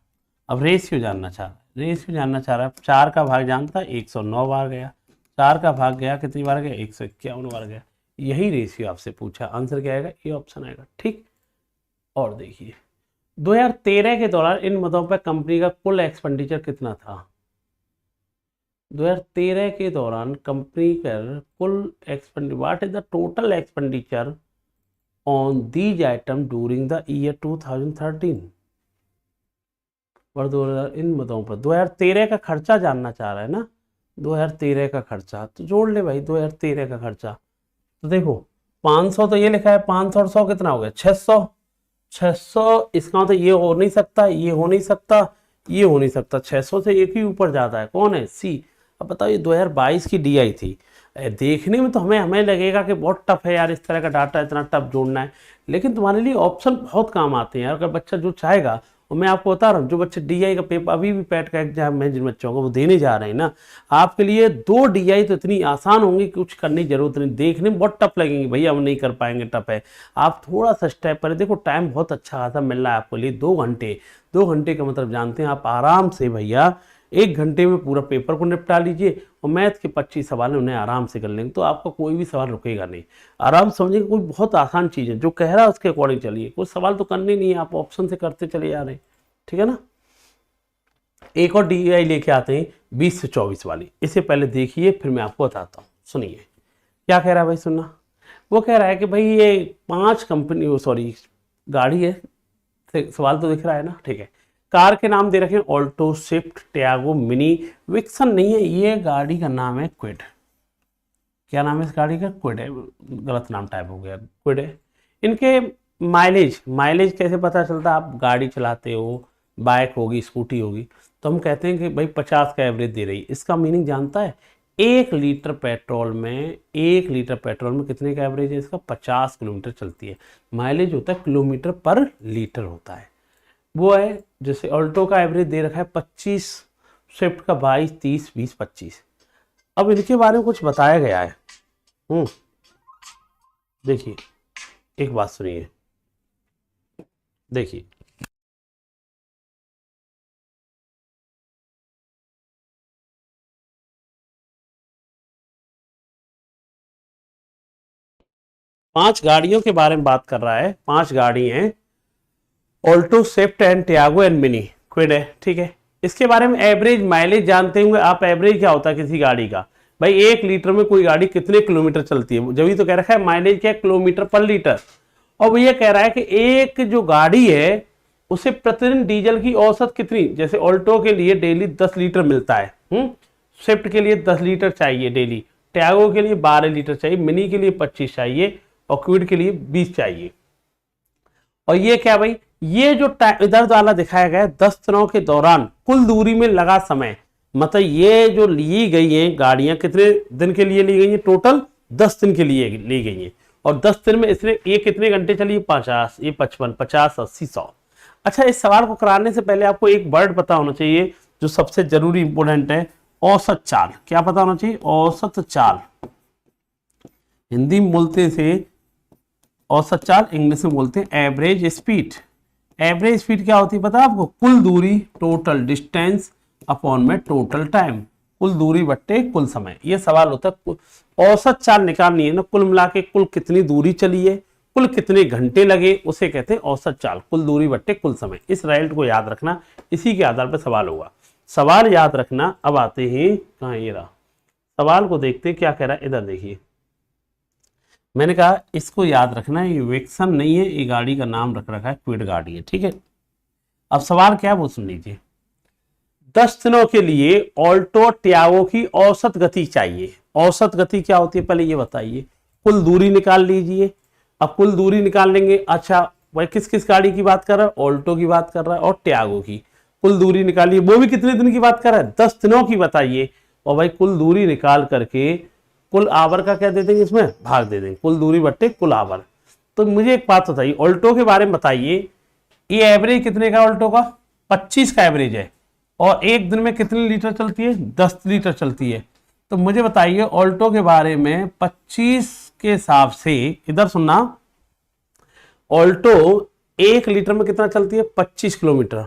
अब रेशियो जानना चाह रहा है, रेशियो जानना चाह रहा है, 4 का भाग जानता है 109 बार गया, 4 का भाग गया कितनी बार गया, 151 बार गया। यही रेशियो आपसे पूछा, आंसर क्या आएगा, ये ऑप्शन आएगा। ठीक, और देखिए 2013 के दौरान इन मदों पर कंपनी का कुल एक्सपेंडिचर कितना था। 2013 के दौरान कंपनी का कुल expenditure, what is the total expenditure on these item during the year 2013। और 2000 इन मदों पर 2013 का खर्चा जानना चाह रहा है ना, 2013 का खर्चा, तो जोड़ ले भाई 2013 का खर्चा। तो देखो 500 तो ये लिखा है, 500 और 100 कितना हो गया 600, 600 इसका मतलब ये हो नहीं सकता, ये हो नहीं सकता, ये हो नहीं सकता, 600 से एक ही ऊपर जाता है, कौन है, सी। अब बताओ ये 2022 की डीआई थी, देखने में तो हमें लगेगा कि बहुत टफ है यार, इस तरह का डाटा इतना टफ जोड़ना है, लेकिन तुम्हारे लिए ऑप्शन बहुत काम आते हैं यार, अगर बच्चा जो चाहेगा। और मैं आपको बता रहा हूँ, जो बच्चे डीआई का पेपर, अभी भी पैट का एग्जाम है जिन बच्चों को वो देने जा रहे हैं ना, आपके लिए 2 डीआई तो इतनी आसान होंगी, कुछ करने की जरूरत नहीं, देखने में बहुत टफ लगेंगे, भैया हम नहीं कर पाएंगे, टफ है। आप थोड़ा सा स्टेप पर देखो, टाइम बहुत अच्छा खासा मिल रहा है आपके लिए, 2 घंटे। 2 घंटे का मतलब जानते हैं आप, आराम से भैया 1 घंटे में पूरा पेपर को निपटा लीजिए, और मैथ के 25 सवाल हैं उन्हें आराम से कर लेंगे, तो आपका कोई भी सवाल रुकेगा नहीं। आराम से समझिए, कोई बहुत आसान चीज़ है, जो कह रहा है उसके अकॉर्डिंग चलिए, कोई सवाल तो करने नहीं है, आप ऑप्शन से करते चले जा रहे हैं। ठीक है ना, एक और डीआई लेके आते हैं 20 से 24 वाली, इसे पहले देखिए फिर मैं आपको बताता हूँ। सुनिए क्या कह रहा है भाई, सुनना। वो कह रहा है कि भाई ये 5 कंपनी, सॉरी गाड़ी है, सवाल तो दिख रहा है ना, ठीक है। कार के नाम दे रखे हैं Alto, Swift, Tiago, mini, vixen नहीं है, ये गाड़ी का नाम है क्विड। क्या नाम है इस गाड़ी का, क्विड है, गलत नाम टाइप हो गया, क्विड है। इनके माइलेज कैसे पता चलता है, आप गाड़ी चलाते हो, बाइक होगी, स्कूटी होगी, तो हम कहते हैं कि भाई 50 का एवरेज दे रही है। इसका मीनिंग जानता है, 1 लीटर पेट्रोल में, 1 लीटर पेट्रोल में कितने का एवरेज है इसका, 50 किलोमीटर चलती है। माइलेज होता है किलोमीटर पर लीटर होता है, वो है। जैसे ऑल्टो का एवरेज दे रखा है 25, स्विफ्ट का 22, 30, 20, 25। अब इनके बारे में कुछ बताया गया है। देखिए एक बात सुनिए, देखिए पांच गाड़ियों के बारे में बात कर रहा है, 5 गाड़ी हैं, Alto, Swift and Tiago and Mini, Kwid है, ठीक है। इसके बारे में एवरेज माइलेज जानते होंगे आप। एवरेज क्या होता है किसी गाड़ी का, भाई 1 लीटर में कोई गाड़ी कितने किलोमीटर चलती है, जब ही तो कह रखा है माइलेज क्या है, किलोमीटर पर लीटर। और वो ये कह रहा है कि एक जो गाड़ी है उसे प्रतिदिन डीजल की औसत कितनी, जैसे ऑल्टो के लिए डेली 10 लीटर मिलता है, स्विफ्ट के लिए 10 लीटर चाहिए डेली, टियागो के लिए 12 लीटर चाहिए, मिनी के लिए 25 चाहिए और क्विड के लिए 20 चाहिए। और ये क्या भाई, ये जो इधर वाला दिखाया गया 10 दिनों के दौरान कुल दूरी में लगा समय, मतलब ये जो ली गई हैं गाड़ियां कितने दिन के लिए ली गई हैं, टोटल 10 दिन के लिए ली गई हैं। और 10 दिन में इसने ये कितने घंटे चली, 50, ये 55, 50, 80, 100। अच्छा, इस सवाल को कराने से पहले आपको एक वर्ड पता होना चाहिए जो सबसे जरूरी इंपोर्टेंट है, औसत चाल। क्या पता होना चाहिए, औसत चाल। हिंदी में बोलते थे औसत चाल, इंग्लिश में बोलते हैं एवरेज स्पीड। एवरेज स्पीड क्या होती है पता है आपको, कुल दूरी, टोटल डिस्टेंस अपॉन में टोटल टाइम, कुल दूरी बट्टे कुल समय। ये सवाल होता है, औसत चाल निकालनी है ना, कुल मिला के कुल कितनी दूरी चली है, कुल कितने घंटे लगे, उसे कहते हैं औसत चाल, कुल दूरी बट्टे कुल समय। इस रिजल्ट को याद रखना, इसी के आधार पर सवाल होगा। सवाल याद रखना। अब आते हैं, कहाँ ये रहा, सवाल को देखते क्या कह रहा है, इधर देखिए। मैंने कहा इसको याद रखना, ये वेक्सन नहीं है, ये गाड़ी का नाम रख रखा है, क्विड गाड़ी है, ठीक है। अब सवाल क्या है वो सुन लीजिए। 10 दिनों के लिए ऑल्टो टियागो की औसत गति चाहिए। औसत गति क्या होती है पहले ये बताइए, कुल दूरी निकाल लीजिए। अब कुल दूरी निकाल लेंगे, अच्छा भाई किस किस गाड़ी की बात कर रहा है, ऑल्टो की बात कर रहा है और टियागो की। कुल दूरी निकालिए, वो भी कितने दिन की बात कर रहा है, 10 दिनों की बताइए। और भाई कुल दूरी निकाल करके कुल आवर का क्या दे देंगे, इसमें भाग दे देंगे, कुल दूरी बट्टे कुल आवर। तो मुझे एक बात बताइए, ऑल्टो के बारे में बताइए, ये एवरेज कितने का ऑल्टो का, 25 का एवरेज है, और एक दिन में कितने लीटर चलती है, 10 लीटर चलती है। तो मुझे बताइए ऑल्टो के बारे में 25 के हिसाब से, इधर सुनना, ऑल्टो 1 लीटर में कितना चलती है, 25 किलोमीटर,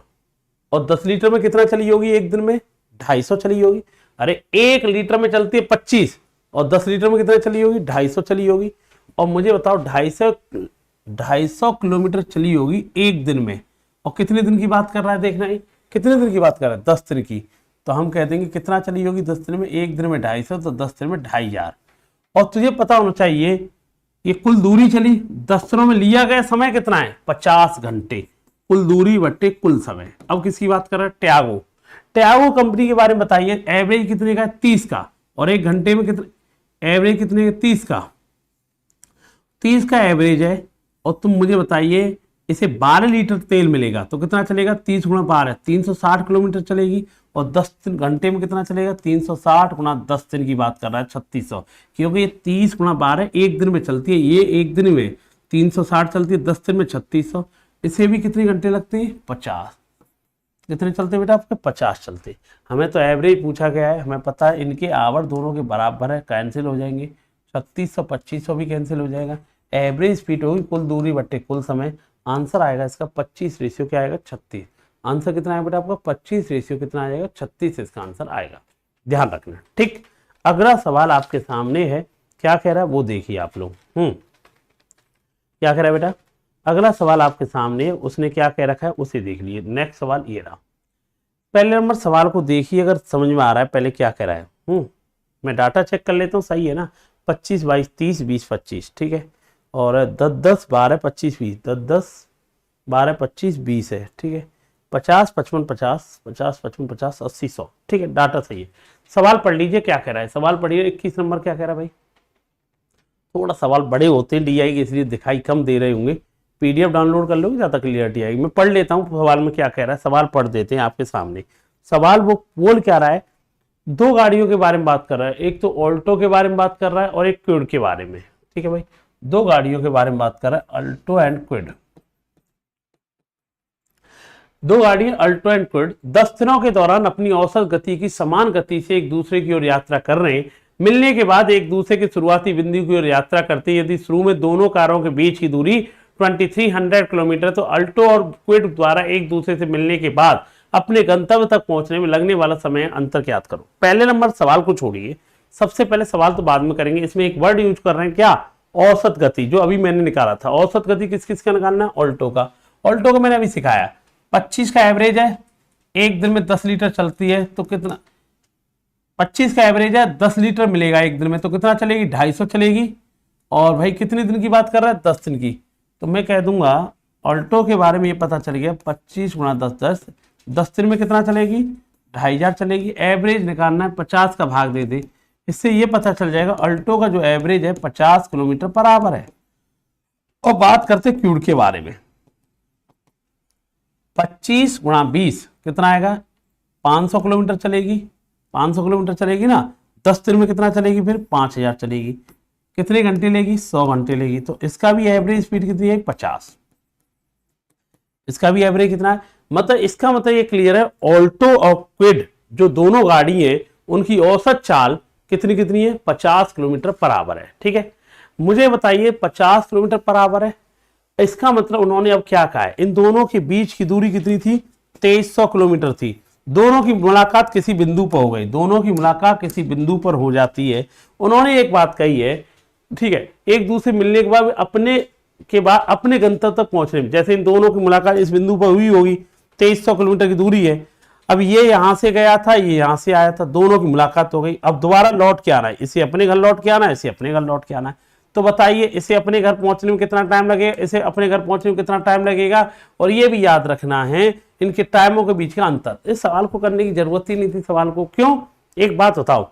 और 10 लीटर में कितना चली होगी एक दिन में, 250 चली होगी। अरे 1 लीटर में चलती है 25 और 10 लीटर में कितना चली होगी, 250 चली होगी। और मुझे बताओ 250 किलोमीटर चली होगी एक दिन में, और कितने दिन की बात कर रहा है, देखना है कितने दिन की बात कर रहा है, 10 दिन की। तो हम कह देंगे कितना चली होगी 10 दिन में, एक दिन में 250, तो 10 दिन में 2500। और तुझे पता होना चाहिए ये कुल दूरी चली 10 दिनों में, लिया गया समय कितना है, 50 घंटे, कुल दूरी बट्टे कुल समय। अब किसकी बात कर रहा है, टियागो। टियागो कंपनी के बारे में बताइए, एवरेज कितने का है, 30 का, और एक घंटे में कितने, एवरेज कितने का, 30 का, 30 का एवरेज है। और तुम मुझे बताइए इसे 12 लीटर तेल मिलेगा तो कितना चलेगा, 30 गुणा 12, 360 किलोमीटर चलेगी। और 10 घंटे में कितना चलेगा, 360 गुणा 10 दिन की बात कर रहा है, 3600, क्योंकि ये 30 गुणा 12 एक दिन में चलती है, ये एक दिन में 360 चलती है, 10 दिन में 3600। इसे भी कितने घंटे लगते हैं, 50। कितने चलते बेटा आपके, 50 चलते। हमें तो एवरेज पूछा गया है, हमें पता है इनके आवर दोनों के बराबर है, कैंसिल हो जाएंगे, 3600 2500 भी कैंसिल हो जाएगा। एवरेज स्पीड होगी कुल दूरी बट्टे कुल समय। आंसर आएगा इसका 25 रेशियो क्या आएगा, 36। आंसर कितना आएगा बेटा आपका, 25 रेशियो कितना आ जाएगा, 36 इसका आंसर आएगा, ध्यान रखना, ठीक। अगला सवाल आपके सामने है, क्या कह रहा है वो देखिए आप लोग। क्या कह रहा है बेटा, अगला सवाल आपके सामने, उसने क्या कह रखा है उसे देख लिए। नेक्स्ट सवाल ये रहा, पहले नंबर सवाल को देखिए, अगर समझ में आ रहा है पहले क्या कह रहा है। मैं डाटा चेक कर लेता हूँ, सही है ना, 25 22 30 20 25, ठीक है। और 10 10 12 25 20, 10 10 12 25 20 है, ठीक है। 50 55 50 50 55 50 80 100, ठीक है, डाटा सही है। सवाल पढ़ लीजिए क्या कह रहा है, सवाल पढ़िए 21 नंबर क्या कह रहा है भाई। थोड़ा सवाल बड़े होते हैं DI के, इसलिए दिखाई कम दे रहे होंगे, PDF डाउनलोड कर लोगे ज़्यादा क्लियरिटी आएगी। मैं पढ़ लेता हूँ सवाल में क्या कह रहा है, सवाल पढ़ देते हैं आपके सामने। सवाल वो बोल क्या रहा है, 2 गाड़ियों के बारे में बात कर रहा है, एक तो ऑल्टो के बारे में बात कर रहा है और एक क्विड के बारे में, ठीक है भाई। 2 गाड़ियों के बारे में बात कर रहा है, अल्टो एंड क्विड। 2 गाड़ियां अल्टो एंड क्विड 10 दिनों के दौरान अपनी औसत गति की समान गति से एक दूसरे की ओर यात्रा कर रहे हैं। मिलने के बाद एक दूसरे के शुरुआती बिंदु की ओर यात्रा करते हैं। यदि शुरू में दोनों कारों के बीच की दूरी 2300 किलोमीटर, तो अल्टो और क्विड द्वारा एक दूसरे से मिलने के बाद अपने गंतव्य तक पहुंचने में लगने वाला समय अंतर ज्ञात करो। पहले नंबर सवाल को छोड़िए, सबसे पहले सवाल तो बाद में करेंगे। इसमें एक वर्ड यूज कर रहे हैं क्या, औसत गति, जो अभी मैंने निकाला था। औसत गति किस किस का निकालना है, ऑल्टो का। ऑल्टो को मैंने अभी सिखाया, 25 का एवरेज है, एक दिन में 10 लीटर चलती है तो कितना, 25 का एवरेज है, 10 लीटर मिलेगा एक दिन में तो कितना चलेगी, 250 चलेगी। और भाई कितने दिन की बात कर रहा है, 10 दिन की। तो मैं कह दूंगा ऑल्टो के बारे में ये पता चल गया, 25 गुणा 10, 10 दिन में कितना चलेगी, 2500 चलेगी। एवरेज निकालना है, 50 का भाग दे दे, इससे ये पता चल जाएगा ऑल्टो का जो एवरेज है 50 किलोमीटर पर आवर है। और बात करते क्यूड के बारे में, 25 गुणा 20 कितना आएगा, 500 किलोमीटर चलेगी, 500 किलोमीटर चलेगी ना, 10 दिन में कितना चलेगी, फिर 5000 चलेगी। कितने घंटे लेगी, 100 घंटे लेगी। तो इसका भी एवरेज स्पीड कितनी है, 50। इसका भी एवरेज कितना है, मतलब इसका मतलब ये क्लियर है, ऑल्टो और क्विड जो दोनों गाड़ी है उनकी औसत चाल कितनी कितनी है, 50 किलोमीटर पर आवर है। ठीक है, मुझे बताइए 50 किलोमीटर पर आवर है, इसका मतलब उन्होंने अब क्या कहा है, इन दोनों के बीच की दूरी कितनी थी, 2300 किलोमीटर थी। दोनों की मुलाकात किसी बिंदु पर हो गई, दोनों की मुलाकात किसी बिंदु पर हो जाती है। उन्होंने एक बात कही है, ठीक है, एक दूसरे मिलने के बाद अपने गंतव्य तक पहुंचने में, जैसे इन दोनों की मुलाकात इस बिंदु पर हुई होगी, 2300 किलोमीटर की दूरी है। अब ये यहां से गया था, ये यहां से आया था, दोनों की मुलाकात हो गई। अब दोबारा लौट के आना है, इसे अपने घर लौट के आना है, इसे अपने घर लौट के आना है। तो बताइए इसे अपने घर पहुंचने में कितना टाइम लगेगा, इसे अपने घर पहुंचने में कितना टाइम लगेगा। और ये भी याद रखना है इनके टाइमों के बीच का अंतर। इस सवाल को करने की जरूरत ही नहीं थी सवाल को, क्यों, एक बात बताओ,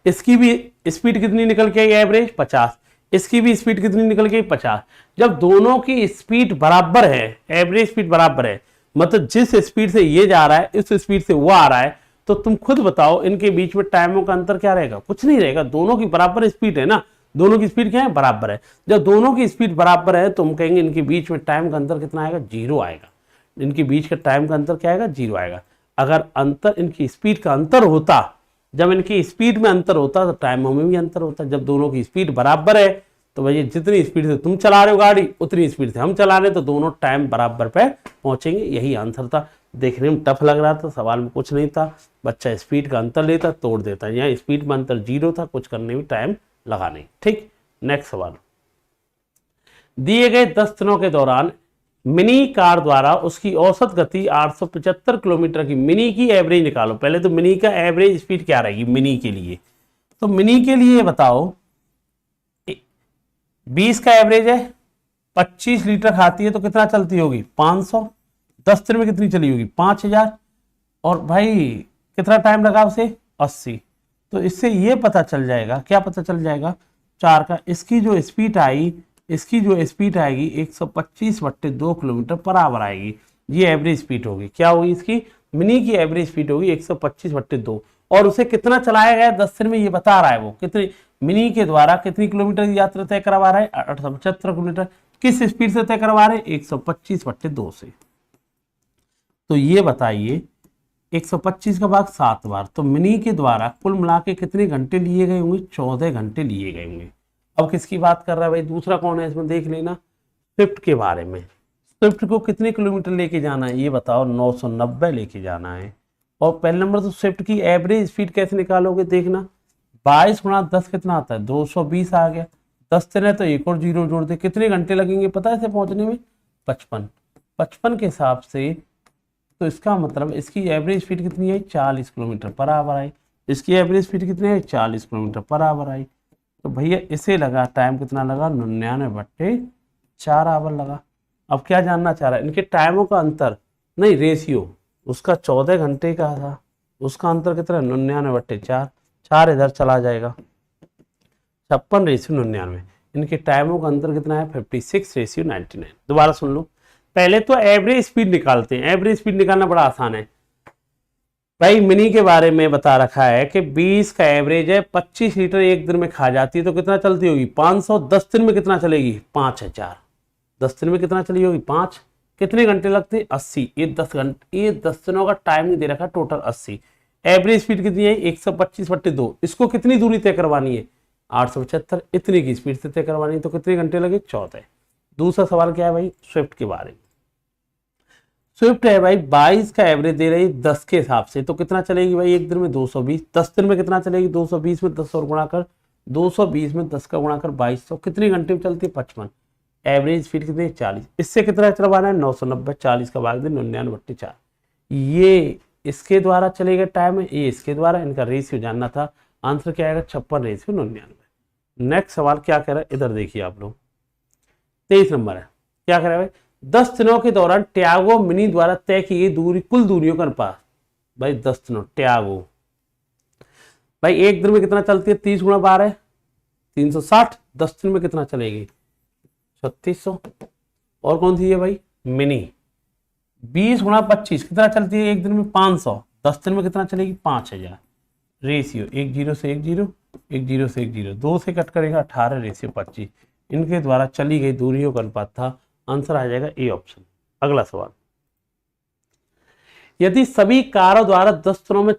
इसकी भी स्पीड कितनी निकल के आई, एवरेज 50, इसकी भी स्पीड कितनी निकल के आई, 50। जब दोनों की स्पीड बराबर है, एवरेज स्पीड बराबर है, मतलब जिस स्पीड से ये जा रहा है इस स्पीड से वो आ रहा है, तो तुम खुद बताओ इनके बीच में टाइमों का अंतर क्या रहेगा, कुछ नहीं रहेगा। दोनों की बराबर स्पीड है ना, दोनों की स्पीड क्या है, बराबर है। जब दोनों की स्पीड बराबर है तो हम कहेंगे इनके बीच में टाइम का अंतर कितना आएगा, 0 आएगा। इनके बीच का टाइम का अंतर क्या आएगा, 0 आएगा। अगर अंतर इनकी स्पीड का अंतर होता, जब इनकी स्पीड में अंतर होता तो टाइमों में भी अंतर होता। जब दोनों की स्पीड बराबर है तो भैया जितनी स्पीड से तुम चला रहे हो गाड़ी उतनी स्पीड से हम चला रहे, तो दोनों टाइम बराबर पे पहुंचेंगे। यही आंसर था। देखने में टफ लग रहा था, सवाल में कुछ नहीं था, बच्चा स्पीड का अंतर लेता तोड़ देता। यहाँ स्पीड में अंतर 0 था, कुछ करने में टाइम लगा नहीं। ठीक, नेक्स्ट सवाल, दिए गए 10 दिनों के दौरान मिनी कार द्वारा उसकी औसत गति 875 किलोमीटर की, मिनी की एवरेज निकालो। पहले तो मिनी का एवरेज स्पीड क्या रहेगी मिनी के लिए, तो मिनी के लिए बताओ, 20 का एवरेज है, 25 लीटर खाती है तो कितना चलती होगी, 500। 10 दिन में कितनी चली होगी, 5000। और भाई कितना टाइम लगा उसे, 80। तो इससे ये पता चल जाएगा, क्या पता चल जाएगा, 4 का, इसकी जो स्पीड आई, इसकी जो स्पीड आएगी 125/2 किलोमीटर पर आवर आएगी। ये एवरेज स्पीड होगी, क्या होगी इसकी, मिनी की एवरेज स्पीड होगी 125/2। और उसे कितना चलाया गया 10 दिन में, ये बता रहा है वो कितनी, मिनी के द्वारा कितनी किलोमीटर की यात्रा तय करवा रहा है, 875 किलोमीटर। किस स्पीड से तय करवा रहे, 125/2 से। तो ये बताइए 125 का भाग 7 बार, तो मिनी के द्वारा कुल मिला के कितने घंटे लिए गए होंगे, 14 घंटे लिए गए होंगे। अब किसकी बात कर रहा है भाई, दूसरा कौन है इसमें, देख लेना, स्विफ्ट के बारे में। स्विफ्ट को कितने किलोमीटर लेके जाना है ये बताओ, 990 लेके जाना है। और पहले नंबर तो स्विफ्ट की एवरेज स्पीड कैसे निकालोगे, देखना, 22 गुणा 10 कितना आता है, 220 आ गया। 10 दिन है तो एक और 0 जोड़ दे, कितने घंटे लगेंगे पता है इसे पहुंचने में, 55 के हिसाब से। तो इसका मतलब इसकी एवरेज स्पीड कितनी है, 40 किलोमीटर पर आवर आई। इसकी एवरेज स्पीड कितनी है, 40 किलोमीटर पर आवर आई। तो भैया इसे लगा टाइम कितना लगा, 99/4 आवर लगा। अब क्या जानना चाह रहा है, इनके टाइमों का अंतर, नहीं रेशियो, उसका 14 घंटे का था, उसका अंतर कितना, 99/4, 4 इधर चला जाएगा, 56:99। इनके टाइमों का अंतर कितना है, 56:99। दोबारा सुन लो, पहले तो एवरेज स्पीड निकालते हैं। एवरेज स्पीड निकालना बड़ा आसान है भाई। मिनी के बारे में बता रखा है कि 20 का एवरेज है, 25 लीटर एक दिन में खा जाती है तो कितना चलती होगी, 500। 10 दिन में कितना चलेगी, 5000। 10 दिन में कितना चली होगी, 5। कितने घंटे लगते, 80। ये 10 घंटे, ये 10 दिनों का टाइम नहीं दे रखा, टोटल 80। एवरेज स्पीड कितनी है, 125/2। इसको कितनी दूरी तय करवानी है, 875। इतनी की स्पीड से तय करवानी है तो कितने घंटे लगे, 14। दूसरा सवाल क्या है भाई, स्विफ्ट के बारे में। स्विफ्ट है भाई, 22 का एवरेज दे रही 10 के हिसाब से, तो कितना चलेगी भाई एक दिन में, 220। 10 दिन में कितना चलेगी, 220 में 10 और गुणा कर, 220 में 10 का गुणा कर 2200। कितने घंटे में चलती है, 55। एवरेज स्पीड कितनी है 40। इससे कितना चलवाना है 990, 40 का भाग दे 99/4। ये इसके द्वारा चलेगा टाइम है, ये इसके द्वारा, इनका रेशियो जानना था। आंसर क्या आएगा 56/99। नेक्स्ट सवाल क्या कह रहा है इधर देखिए आप लोग, 23 नंबर है। क्या कह रहा है भाई, 10 दिनों के दौरान ट्यागो मिनी द्वारा तय की गई दूरी, कुल दूरियों का अनुपात। भाई 10 दिनों ट्यागो, भाई एक दिन में कितना चलती है 30 गुणा 12 360, 10 दिन में कितना चलेगी 3600। और कौन सी है भाई मिनी, 20 गुणा 25 कितना चलती है एक दिन में 500, 10 दिन में कितना चलेगी 5000। रेशियो 1 0 से 1 0, 1 0 से 1 0, 2 से कट करेगा 18 रेशियो 25। इनके द्वारा चली गई दूरियों का अनुपात था। आंसर आ जाएगा ए ऑप्शन। अगला सवाल, यदि सभी कारों द्वारा 10 दिनों में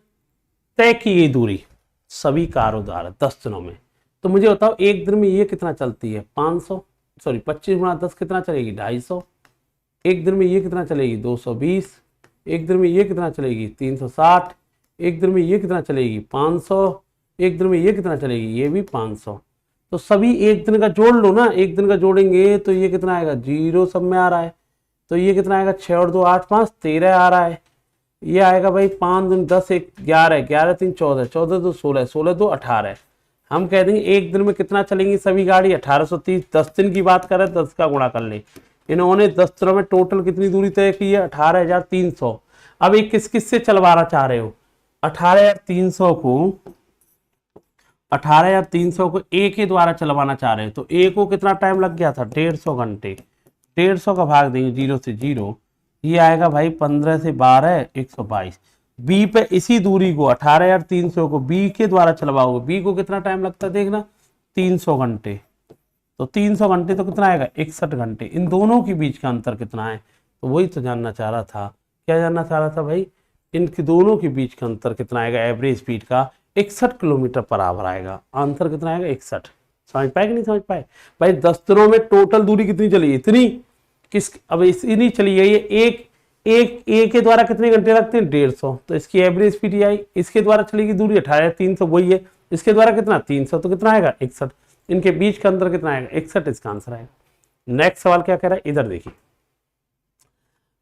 तय की गई दूरी, सभी कारों द्वारा 10 दिनों में, तो मुझे बताओ एक दिन में ये कितना चलती है 500, सॉरी 25 गुणा 10 कितना चलेगी 250। एक दिन में ये कितना चलेगी 220। एक दिन में ये कितना चलेगी 360। एक दिन में ये कितना चलेगी 500। एक दिन में ये कितना चलेगी ये भी 500। तो सभी एक दिन का जोड़ लो ना, एक दिन का जोड़ेंगे तो ये कितना आएगा 0 सब में आ रहा है, तो ये कितना आएगा 6 और 2 8 5 13 आ रहा है। ये आएगा भाई 5 दूनी 10 1 11, 11 3 14, 14 2 16, 16 2 18। हम कह देंगे एक दिन में कितना चलेंगी सभी गाड़ी 1830। 10 दिन की बात करें 10 का गुणा कर ले। इन्होंने 10 दिनों में टोटल कितनी दूरी तय की है 18300। अब ये किस किस से चलवाना चाह रहे हो 18300 को ए के द्वारा चलवाना चाह रहे हो, तो ए को कितना टाइम लग गया था 150 घंटे। 150 का भाग देंगे 0 से 0, ये आएगा भाई 15 से 12 122। बी पे इसी दूरी को 18300 को बी के द्वारा चलवाओगे, बी को कितना टाइम लगता है देखना 300 घंटे। तो 300 घंटे तो कितना आएगा 61 घंटे। इन दोनों के बीच का अंतर कितना है, तो वही तो जानना चाह रहा था। क्या जानना चाह रहा था भाई, इनके दोनों के बीच का अंतर कितना आएगा एवरेज स्पीड का 61 किलोमीटर पर आवर आएगा। आंसर कितना आएगा 61। समझ पाए कि नहीं समझ पाए भाई। 10 दिनों में टोटल दूरी कितनी चली इतनी, किस अब इतनी चली है। ये एक ए के द्वारा कितने घंटे लगते हैं 150, तो इसकी एवरेज स्पीड आई। इसके द्वारा चलेगी दूरी 18300 वही है, इसके द्वारा कितना 300, तो कितना आएगा 61। इनके बीच का अंतर कितना आएगा 61, इसका आंसर आएगा। नेक्स्ट सवाल क्या कह रहा है इधर देखिए,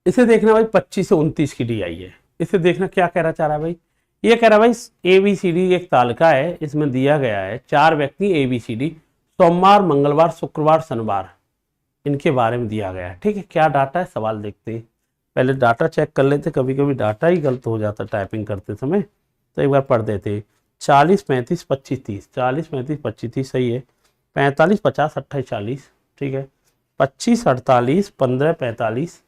इसे देखना भाई 25 से 29 की डी आई है। इसे देखना क्या कह रहा चाह रहा है भाई, ये कह रहा है भाई ABCD एक तालिका है, इसमें दिया गया है 4 व्यक्ति ABCD सोमवार मंगलवार शुक्रवार शनिवार, इनके बारे में दिया गया है। ठीक है, क्या डाटा है सवाल देखते हैं। पहले डाटा चेक कर लेते, कभी कभी डाटा ही गलत हो जाता टाइपिंग करते समय, तो एक बार पढ़ देते। 40 35 25 30, 40 35 25 30 सही है। 45 50 28 40 ठीक है। 25 48 15 45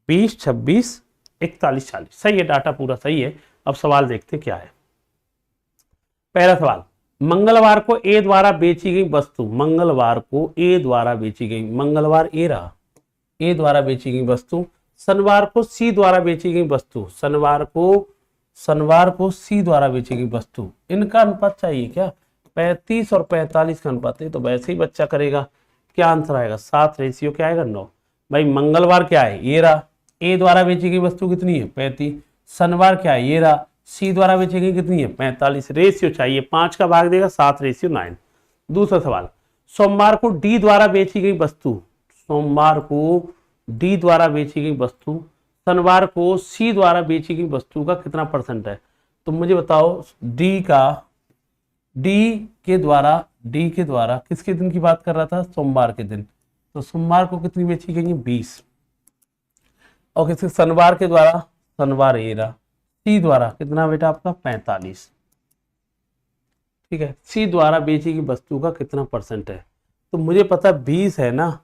20 26 41 40 सही है, डाटा पूरा सही है। अब सवाल देखते क्या है। पहला सवाल, मंगलवार को ए द्वारा बेची गई वस्तु, मंगलवार को ए द्वारा बेची गई, मंगलवार ए रहा, ए द्वारा बेची गई वस्तु। शनिवार को सी द्वारा बेची गई वस्तु, शनिवार को सी द्वारा बेची गई वस्तु। इनका अनुपात चाहिए क्या 35 और 45 का अनुपात है, तो वैसे ही बच्चा करेगा। क्या आंसर आएगा 7 रेशियो क्या आएगा 9। भाई मंगलवार क्या है ये रहा, ए द्वारा बेची गई वस्तु कितनी है 35। शनिवार क्या है ये रहा, सी द्वारा बेची गई कितनी है 45। रेशियो चाहिए 5 का भाग देगा 7 रेशियो 9। दूसरा सवाल, सोमवार को डी द्वारा बेची गई वस्तु, सोमवार को डी द्वारा बेची गई वस्तु, शनिवार को सी द्वारा बेची गई वस्तु का कितना परसेंट है। तो मुझे बताओ डी के द्वारा किसके दिन की बात कर रहा था सोमवार के दिन, तो सोमवार को कितनी बेची गई है 20। और किसके शनिवार के द्वारा, शनिवार ए रहा, सी द्वारा कितना बेटा आपका 45। ठीक है, सी द्वारा बेची गई वस्तु का कितना परसेंट है, तो मुझे पता 20 है ना,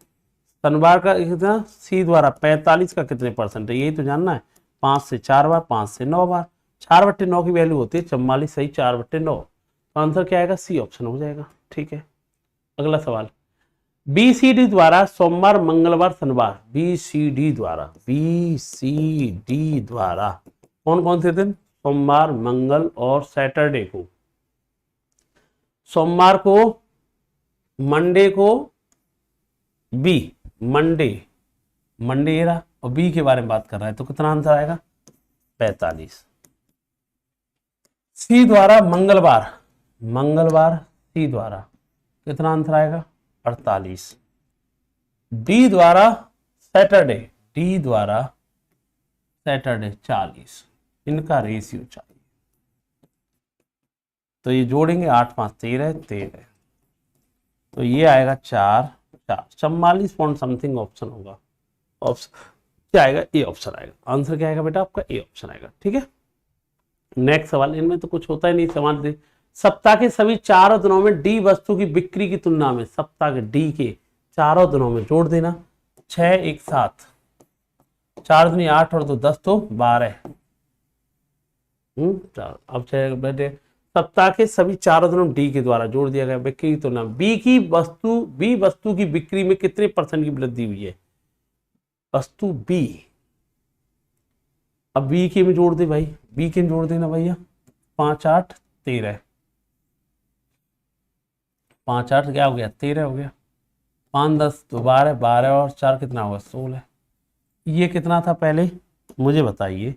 शनिवार का कितना सी द्वारा 45 का कितने परसेंट है यही तो जानना है। 5 से 4 बार, 5 से 9 बार, 4/9 की वैल्यू होती है 44 सही 4/9। तो आंसर क्या आएगा सी ऑप्शन हो जाएगा। ठीक है, अगला सवाल, BCD द्वारा सोमवार मंगलवार शनिवार, BCD द्वारा कौन कौन से दिन सोमवार मंगल और सैटरडे को, सोमवार को मंडे को बी, मंडे ये रहा और बी के बारे में बात कर रहा है, तो कितना आंसर आएगा 45। सी द्वारा मंगलवार सी द्वारा कितना आंसर आएगा 48। डी द्वारा सैटरडे, डी द्वारा सैटरडे 40, इनका रेशियो चाहिए। तो ये जोड़ेंगे 8 5 13 13, तो ये आएगा 4 4 44 पॉइंट समथिंग ऑप्शन होगा। ऑप्शन क्या आएगा? ए ऑप्शन आएगा। आंसर क्या आएगा बेटा आपका? ए ऑप्शन आएगा। ठीक है, नेक्स्ट सवाल। इनमें तो कुछ होता ही नहीं सवाल से। सप्ताह के सभी चारों दिनों में डी वस्तु की बिक्री की तुलना में, सप्ताह के डी के चारों दिनों में जोड़ देना। 6 1 7, 4 दूनी 8 और 2 10 तो 12। अब बेटे सप्ताह के सभी चारों दिनों डी के द्वारा जोड़ दिया गया। बिक्री की तुलना, बी वस्तु की बिक्री में कितने % की वृद्धि हुई है? वस्तु बी, अब बी के में जोड़ दे भाई, बी के में जोड़ देना भैया। 5 8 13, 5 8 क्या हो गया? 13 हो गया। 5 10 तो 12, 12 और 4 कितना होगा? 16। ये कितना था पहले मुझे बताइए?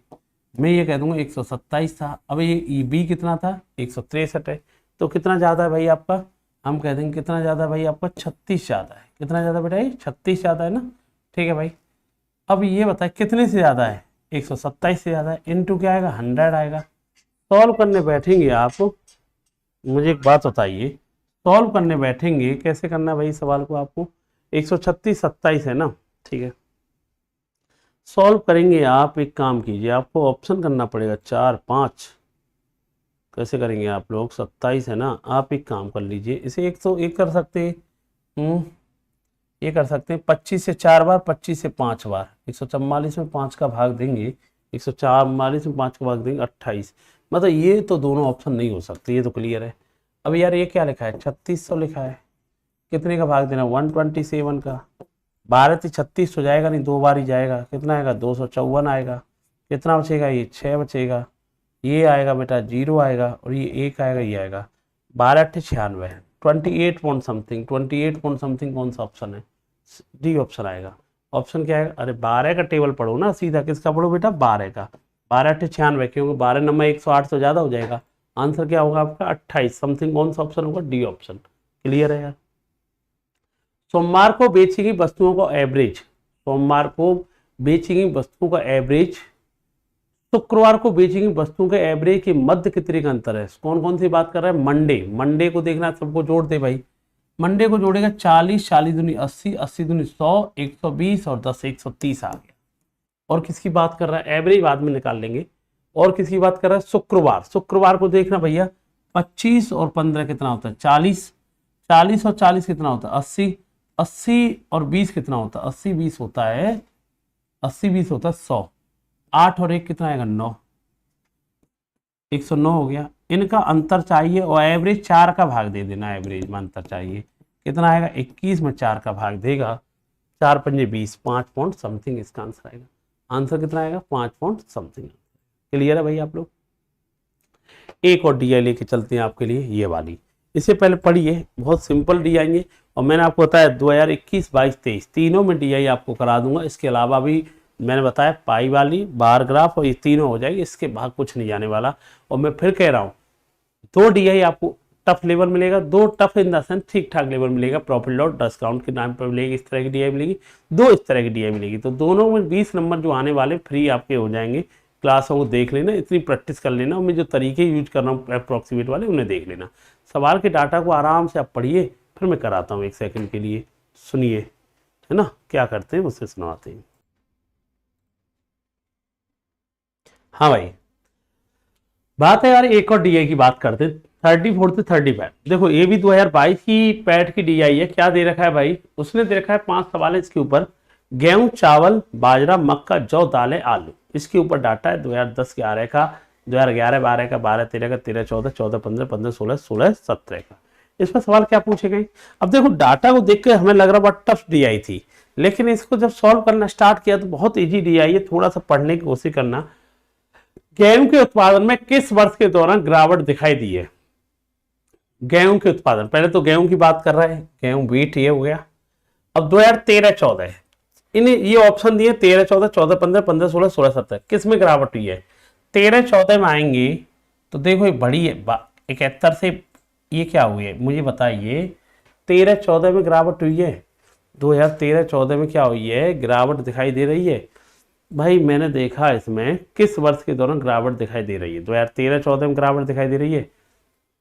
मैं ये कह दूंगा 127 था। अब ये बी कितना था? 163 है। तो कितना ज़्यादा है भाई आपका? हम कह देंगे कितना ज़्यादा है भाई आपका? 36 ज़्यादा है। कितना ज़्यादा बेटा? ये 36 ज़्यादा है ना। ठीक है भाई, अब ये बताए कितने से ज़्यादा है? 127 से ज़्यादा है। इनटू क्या आएगा? 100 आएगा। सॉल्व करने बैठेंगे आप, मुझे एक बात बताइए, सॉल्व करने बैठेंगे कैसे करना है भाई सवाल को आपको? 136 27 है ना। ठीक है, सॉल्व करेंगे आप। एक काम कीजिए, आपको ऑप्शन करना पड़ेगा 4 5। कैसे करेंगे आप लोग? 27 है ना, आप एक काम कर लीजिए, इसे 101 कर सकते हैं। ये कर सकते हैं 25 से 4 बार, 25 से 5 बार। 144 में 5 का भाग देंगे, 144 में 5 का भाग देंगे 28। मतलब ये तो दोनों ऑप्शन नहीं हो सकते, ये तो क्लियर है। अब यार ये क्या लिखा है? 3600 लिखा है। कितने का भाग देना? 127 का। 12 से 36 हो जाएगा नहीं, 2 बार ही जाएगा। कितना आएगा? 254 आएगा। कितना बचेगा? ये 6 बचेगा। ये आएगा बेटा 0 आएगा, और ये 1 आएगा, ये आएगा। 12 8 96, 28 पॉइंट समथिंग। 28 पॉइंट समथिंग कौन सा ऑप्शन है? डी ऑप्शन आएगा। ऑप्शन क्या आएगा? अरे 12 का टेबल पढ़ो ना सीधा। किसका पढ़ो बेटा? 12 का। 12 8 96, क्योंकि 12 नंबर 108 से ज़्यादा हो जाएगा। आंसर क्या होगा आपका? 28 समथिंग। कौन सा ऑप्शन होगा? D option. क्लियर है यार? सोमवार को बेची गई वस्तुओं का एवरेज, सोमवार को बेची गई वस्तुओं का एवरेज, शुक्रवार को बेची गई वस्तुओं के एवरेज के मध्य कितने का अंतर है? कौन कौन सी बात कर रहा है? मंडे को देखना, सबको जोड़ दे भाई। मंडे को जोड़ेगा 40 40 दूनी 80, 80 दूनी 100, 120 और 10 130 आ गया। और किसकी बात कर रहा है? एवरेज बाद में निकाल लेंगे। और किसकी बात कर रहा है? शुक्रवार को देखना भैया, 25 और 15 कितना होता है? 40, 40 और 40 कितना होता है? 80, 80 और 20 कितना होता है? 80 20 होता है, 80 20 होता है 100। 8 और 1 कितना आएगा? 9, 109 हो गया। इनका अंतर चाहिए, और एवरेज 4 का भाग दे देना। एवरेज में अंतर चाहिए, कितना आएगा? 21 में 4 का भाग देगा, 4 पंजे 20, 5 पॉइंट समथिंग इसका आंसर आएगा। आंसर कितना आएगा? 5 पॉइंट समथिंग। क्लियर है भाई आप लोग? एक और डीआई लेके चलते हैं आपके लिए, ये वाली। इससे पहले पढ़िए, बहुत सिंपल डीआई है। और मैंने आपको बताया 2021 22 23 तीनों में डीआई आपको करा दूंगा। इसके अलावा भी मैंने बताया पाई वाली, बार ग्राफ, और ये तीनों हो जाएगी। इसके भाग कुछ नहीं जाने वाला। और मैं फिर कह रहा हूँ, 2 डीआई आपको टफ लेवल मिलेगा, 2 टफ इन द सेंस ठीक ठाक लेवल मिलेगा। प्रॉफिट लॉस डिस्काउंट के नाम पर मिलेगी, इस तरह की डीआई मिलेगी। 2 इस तरह की डीआई मिलेगी। तो दोनों में 20 नंबर जो आने वाले फ्री आपके हो जाएंगे। क्लासों को देख लेना, इतनी प्रैक्टिस कर लेना, और मैं जो तरीके यूज कर रहा हूँ अप्रॉक्सीमेट वाले, उन्हें देख लेना। सवाल के डाटा को आराम से आप पढ़िए, फिर मैं कराता हूँ 1 सेकंड के लिए। सुनिए, है ना, क्या करते हैं मुझसे सुनवाते हैं। हाँ भाई, बात है यार एक और डीआई की बात करते हैं। 34 से 35। देखो ये भी 2022 की पैट की डीआई है। क्या दे रखा है भाई? उसने दे रखा है 5 सवाल है इसके ऊपर। गेहूं, चावल, बाजरा, मक्का, जौ, दालें, आलू। इसके ऊपर डाटा है 2010 के 11 का, 2011 12 का, 12 13 का, 13 14, 14 15, 15 16, 16 17 का। इस पर सवाल क्या पूछे गए? अब देखो डाटा को देख के हमें लग रहा बहुत टफ डीआई थी, लेकिन इसको जब सॉल्व करना स्टार्ट किया तो बहुत इजी डीआई है। थोड़ा सा पढ़ने की कोशिश करना। गेहूं के उत्पादन में किस वर्ष के दौरान गिरावट दिखाई दी है? गेहूं के उत्पादन, पहले तो गेहूं की बात कर रहा है, गेहूं व्हीट ये हो गया। अब 2013 14 इन्हें ये ऑप्शन दिए, 13 14, 14 15, 15 16, 16 17। किस में गिरावट हुई है? 13 14 में आएंगे तो देखो ये बड़ी है 71 से, ये क्या हुई है मुझे बताइए। 13 14 में गिरावट हुई है, 2013-14 में क्या हुई है, गिरावट दिखाई दे रही है। भाई मैंने देखा इसमें किस वर्ष के दौरान गिरावट दिखाई दे रही है, 2013-14 में गिरावट दिखाई दे रही है।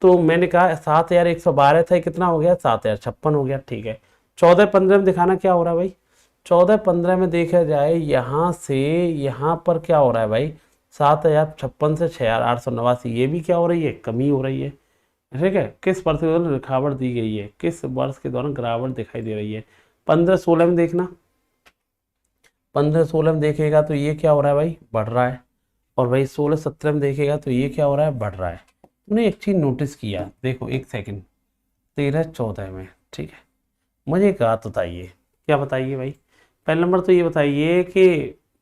तो मैंने कहा 7112 था, कितना हो गया 7056 हो गया, ठीक है। 14-15 में दिखाना क्या हो रहा है भाई, 14-15 में देखा जाए यहाँ से यहाँ पर क्या हो रहा है भाई, 7056 से 6889, ये भी क्या हो रही है, कमी हो रही है, ठीक है। किस वर्ष के दौरान गिरावट दी गई है, किस वर्ष के दौरान गिरावट दिखाई दे रही है, 15-16 में देखना, 15-16 में देखेगा तो ये क्या हो रहा है भाई, बढ़ रहा है। और भाई 16-17 में देखेगा तो ये क्या हो रहा है, बढ़ रहा है। तुमने एक चीज़ नोटिस किया, देखो एक सेकंड, 13-14 में, ठीक है। मुझे एक बात बताइए, क्या बताइए भाई, पहला नंबर तो ये बताइए कि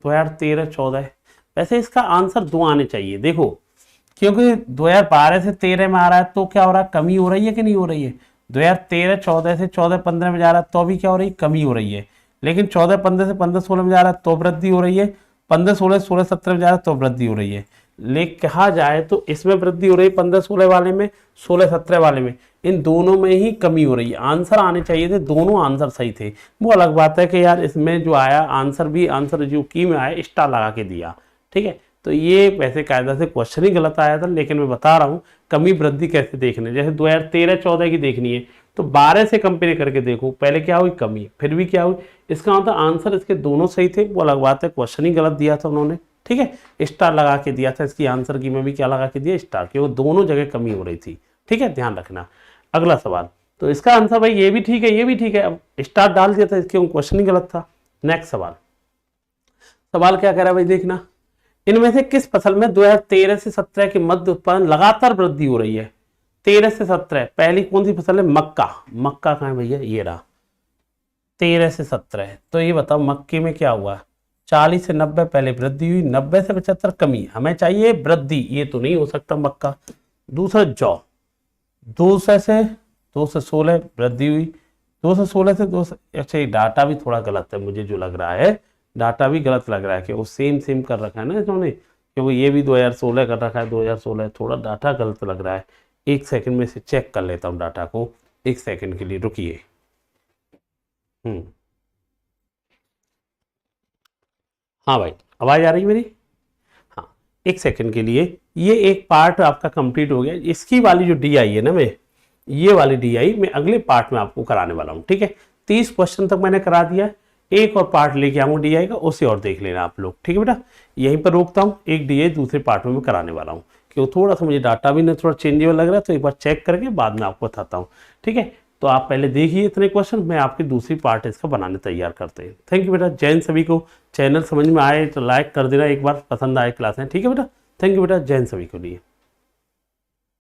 2013-14, वैसे इसका आंसर 2 आने चाहिए, देखो क्योंकि 2012 से 13 में आ रहा है तो क्या हो रहा है, कमी हो रही है कि नहीं हो रही है। 2013-14 से 14-15 में जा रहा है तो भी क्या हो रही है, कमी हो रही है। लेकिन 14-15 से 15-16 में जा रहा है तो वृद्धि हो रही है, 15-16 16-17 में जा रहा है तो वृद्धि हो रही है। लेकिन कहा जाए तो इसमें वृद्धि हो रही है 15-16 वाले में, 16-17 वाले में, इन दोनों में ही कमी हो रही है। आंसर आने चाहिए थे, दोनों आंसर सही थे। वो अलग बात है कि यार इसमें जो आया आंसर भी, आंसर जो की में आया स्टार लगा के दिया, ठीक है। तो ये वैसे कायदा से क्वेश्चन ही गलत आया था, लेकिन मैं बता रहा हूँ कमी वृद्धि कैसे देखने, जैसे 2013-14 की देखनी है तो 12 से कंपेयर करके देखो, पहले क्या हुई, कमी, फिर भी क्या हुई, इसका मतलब आंसर इसके दोनों सही थे। वो अलग बात है क्वेश्चन ही गलत दिया था उन्होंने, ठीक है, स्टार लगा के दिया था। इसकी आंसर की में भी क्या लगा के दिया, स्टार, कि वो दोनों जगह कमी हो रही थी, ठीक है, ध्यान रखना। अगला सवाल, तो इसका आंसर भाई ये भी ठीक है, ये भी ठीक है, अब स्टार डाल दिया था, इसके क्वेश्चन ही गलत था। नेक्स्ट सवाल, सवाल क्या कह रहा है भाई, देखना, इनमें से किस फसल में 2013 से 17 के मध्य उत्पादन लगातार वृद्धि हो रही है। 13 से 17 पहली कौन सी फसल है, मक्का, मक्का कहाँ है भैया, ये रहा, 13 से 17। तो ये बताओ मक्के में क्या हुआ, 40 से 90 पहले वृद्धि हुई, 90 से 75 कमी, हमें चाहिए वृद्धि, ये तो नहीं हो सकता मक्का। दूसरा जौ, 200 से वृद्धि हुई, 216 से 200, अच्छा ये डाटा भी थोड़ा गलत है मुझे जो लग रहा है, डाटा भी गलत लग रहा है कि वो सेम कर रखा है ना इन्होंने, क्योंकि ये भी 2016 कर रखा है, 2016, थोड़ा डाटा गलत लग रहा है। एक सेकंड में से चेक कर लेता हूँ डाटा को, एक सेकंड के लिए रुकिए। हाँ भाई, आवाज़ आ रही है मेरी, हाँ, एक सेकंड के लिए, ये एक पार्ट आपका कंप्लीट हो गया। इसकी वाली जो डी आई है ना, मैं ये वाली डी आई मैं अगले पार्ट में आपको कराने वाला हूँ, ठीक है। 30 क्वेश्चन तक मैंने करा दिया, एक और पार्ट लेके आऊँगा डी आई का, उसे और देख लेना आप लोग, ठीक है बेटा। यहीं पर रोकता हूँ, एक डी आई दूसरे पार्ट में मैं कराने वाला हूँ, क्योंकि थोड़ा सा मुझे डाटा भी ना थोड़ा चेंजेबल लग रहा है, तो एक बार चेक करके बाद में आपको बताता हूँ, ठीक है। तो आप पहले देखिए इतने क्वेश्चन, मैं आपकी दूसरी पार्ट इसका बनाने तैयार करते हैं। थैंक यू बेटा, जय हिंद सभी को। चैनल समझ में आए तो लाइक कर देना एक बार, पसंद आए क्लासें, ठीक है बेटा। थैंक यू बेटा, जय हिंद सभी को लिए।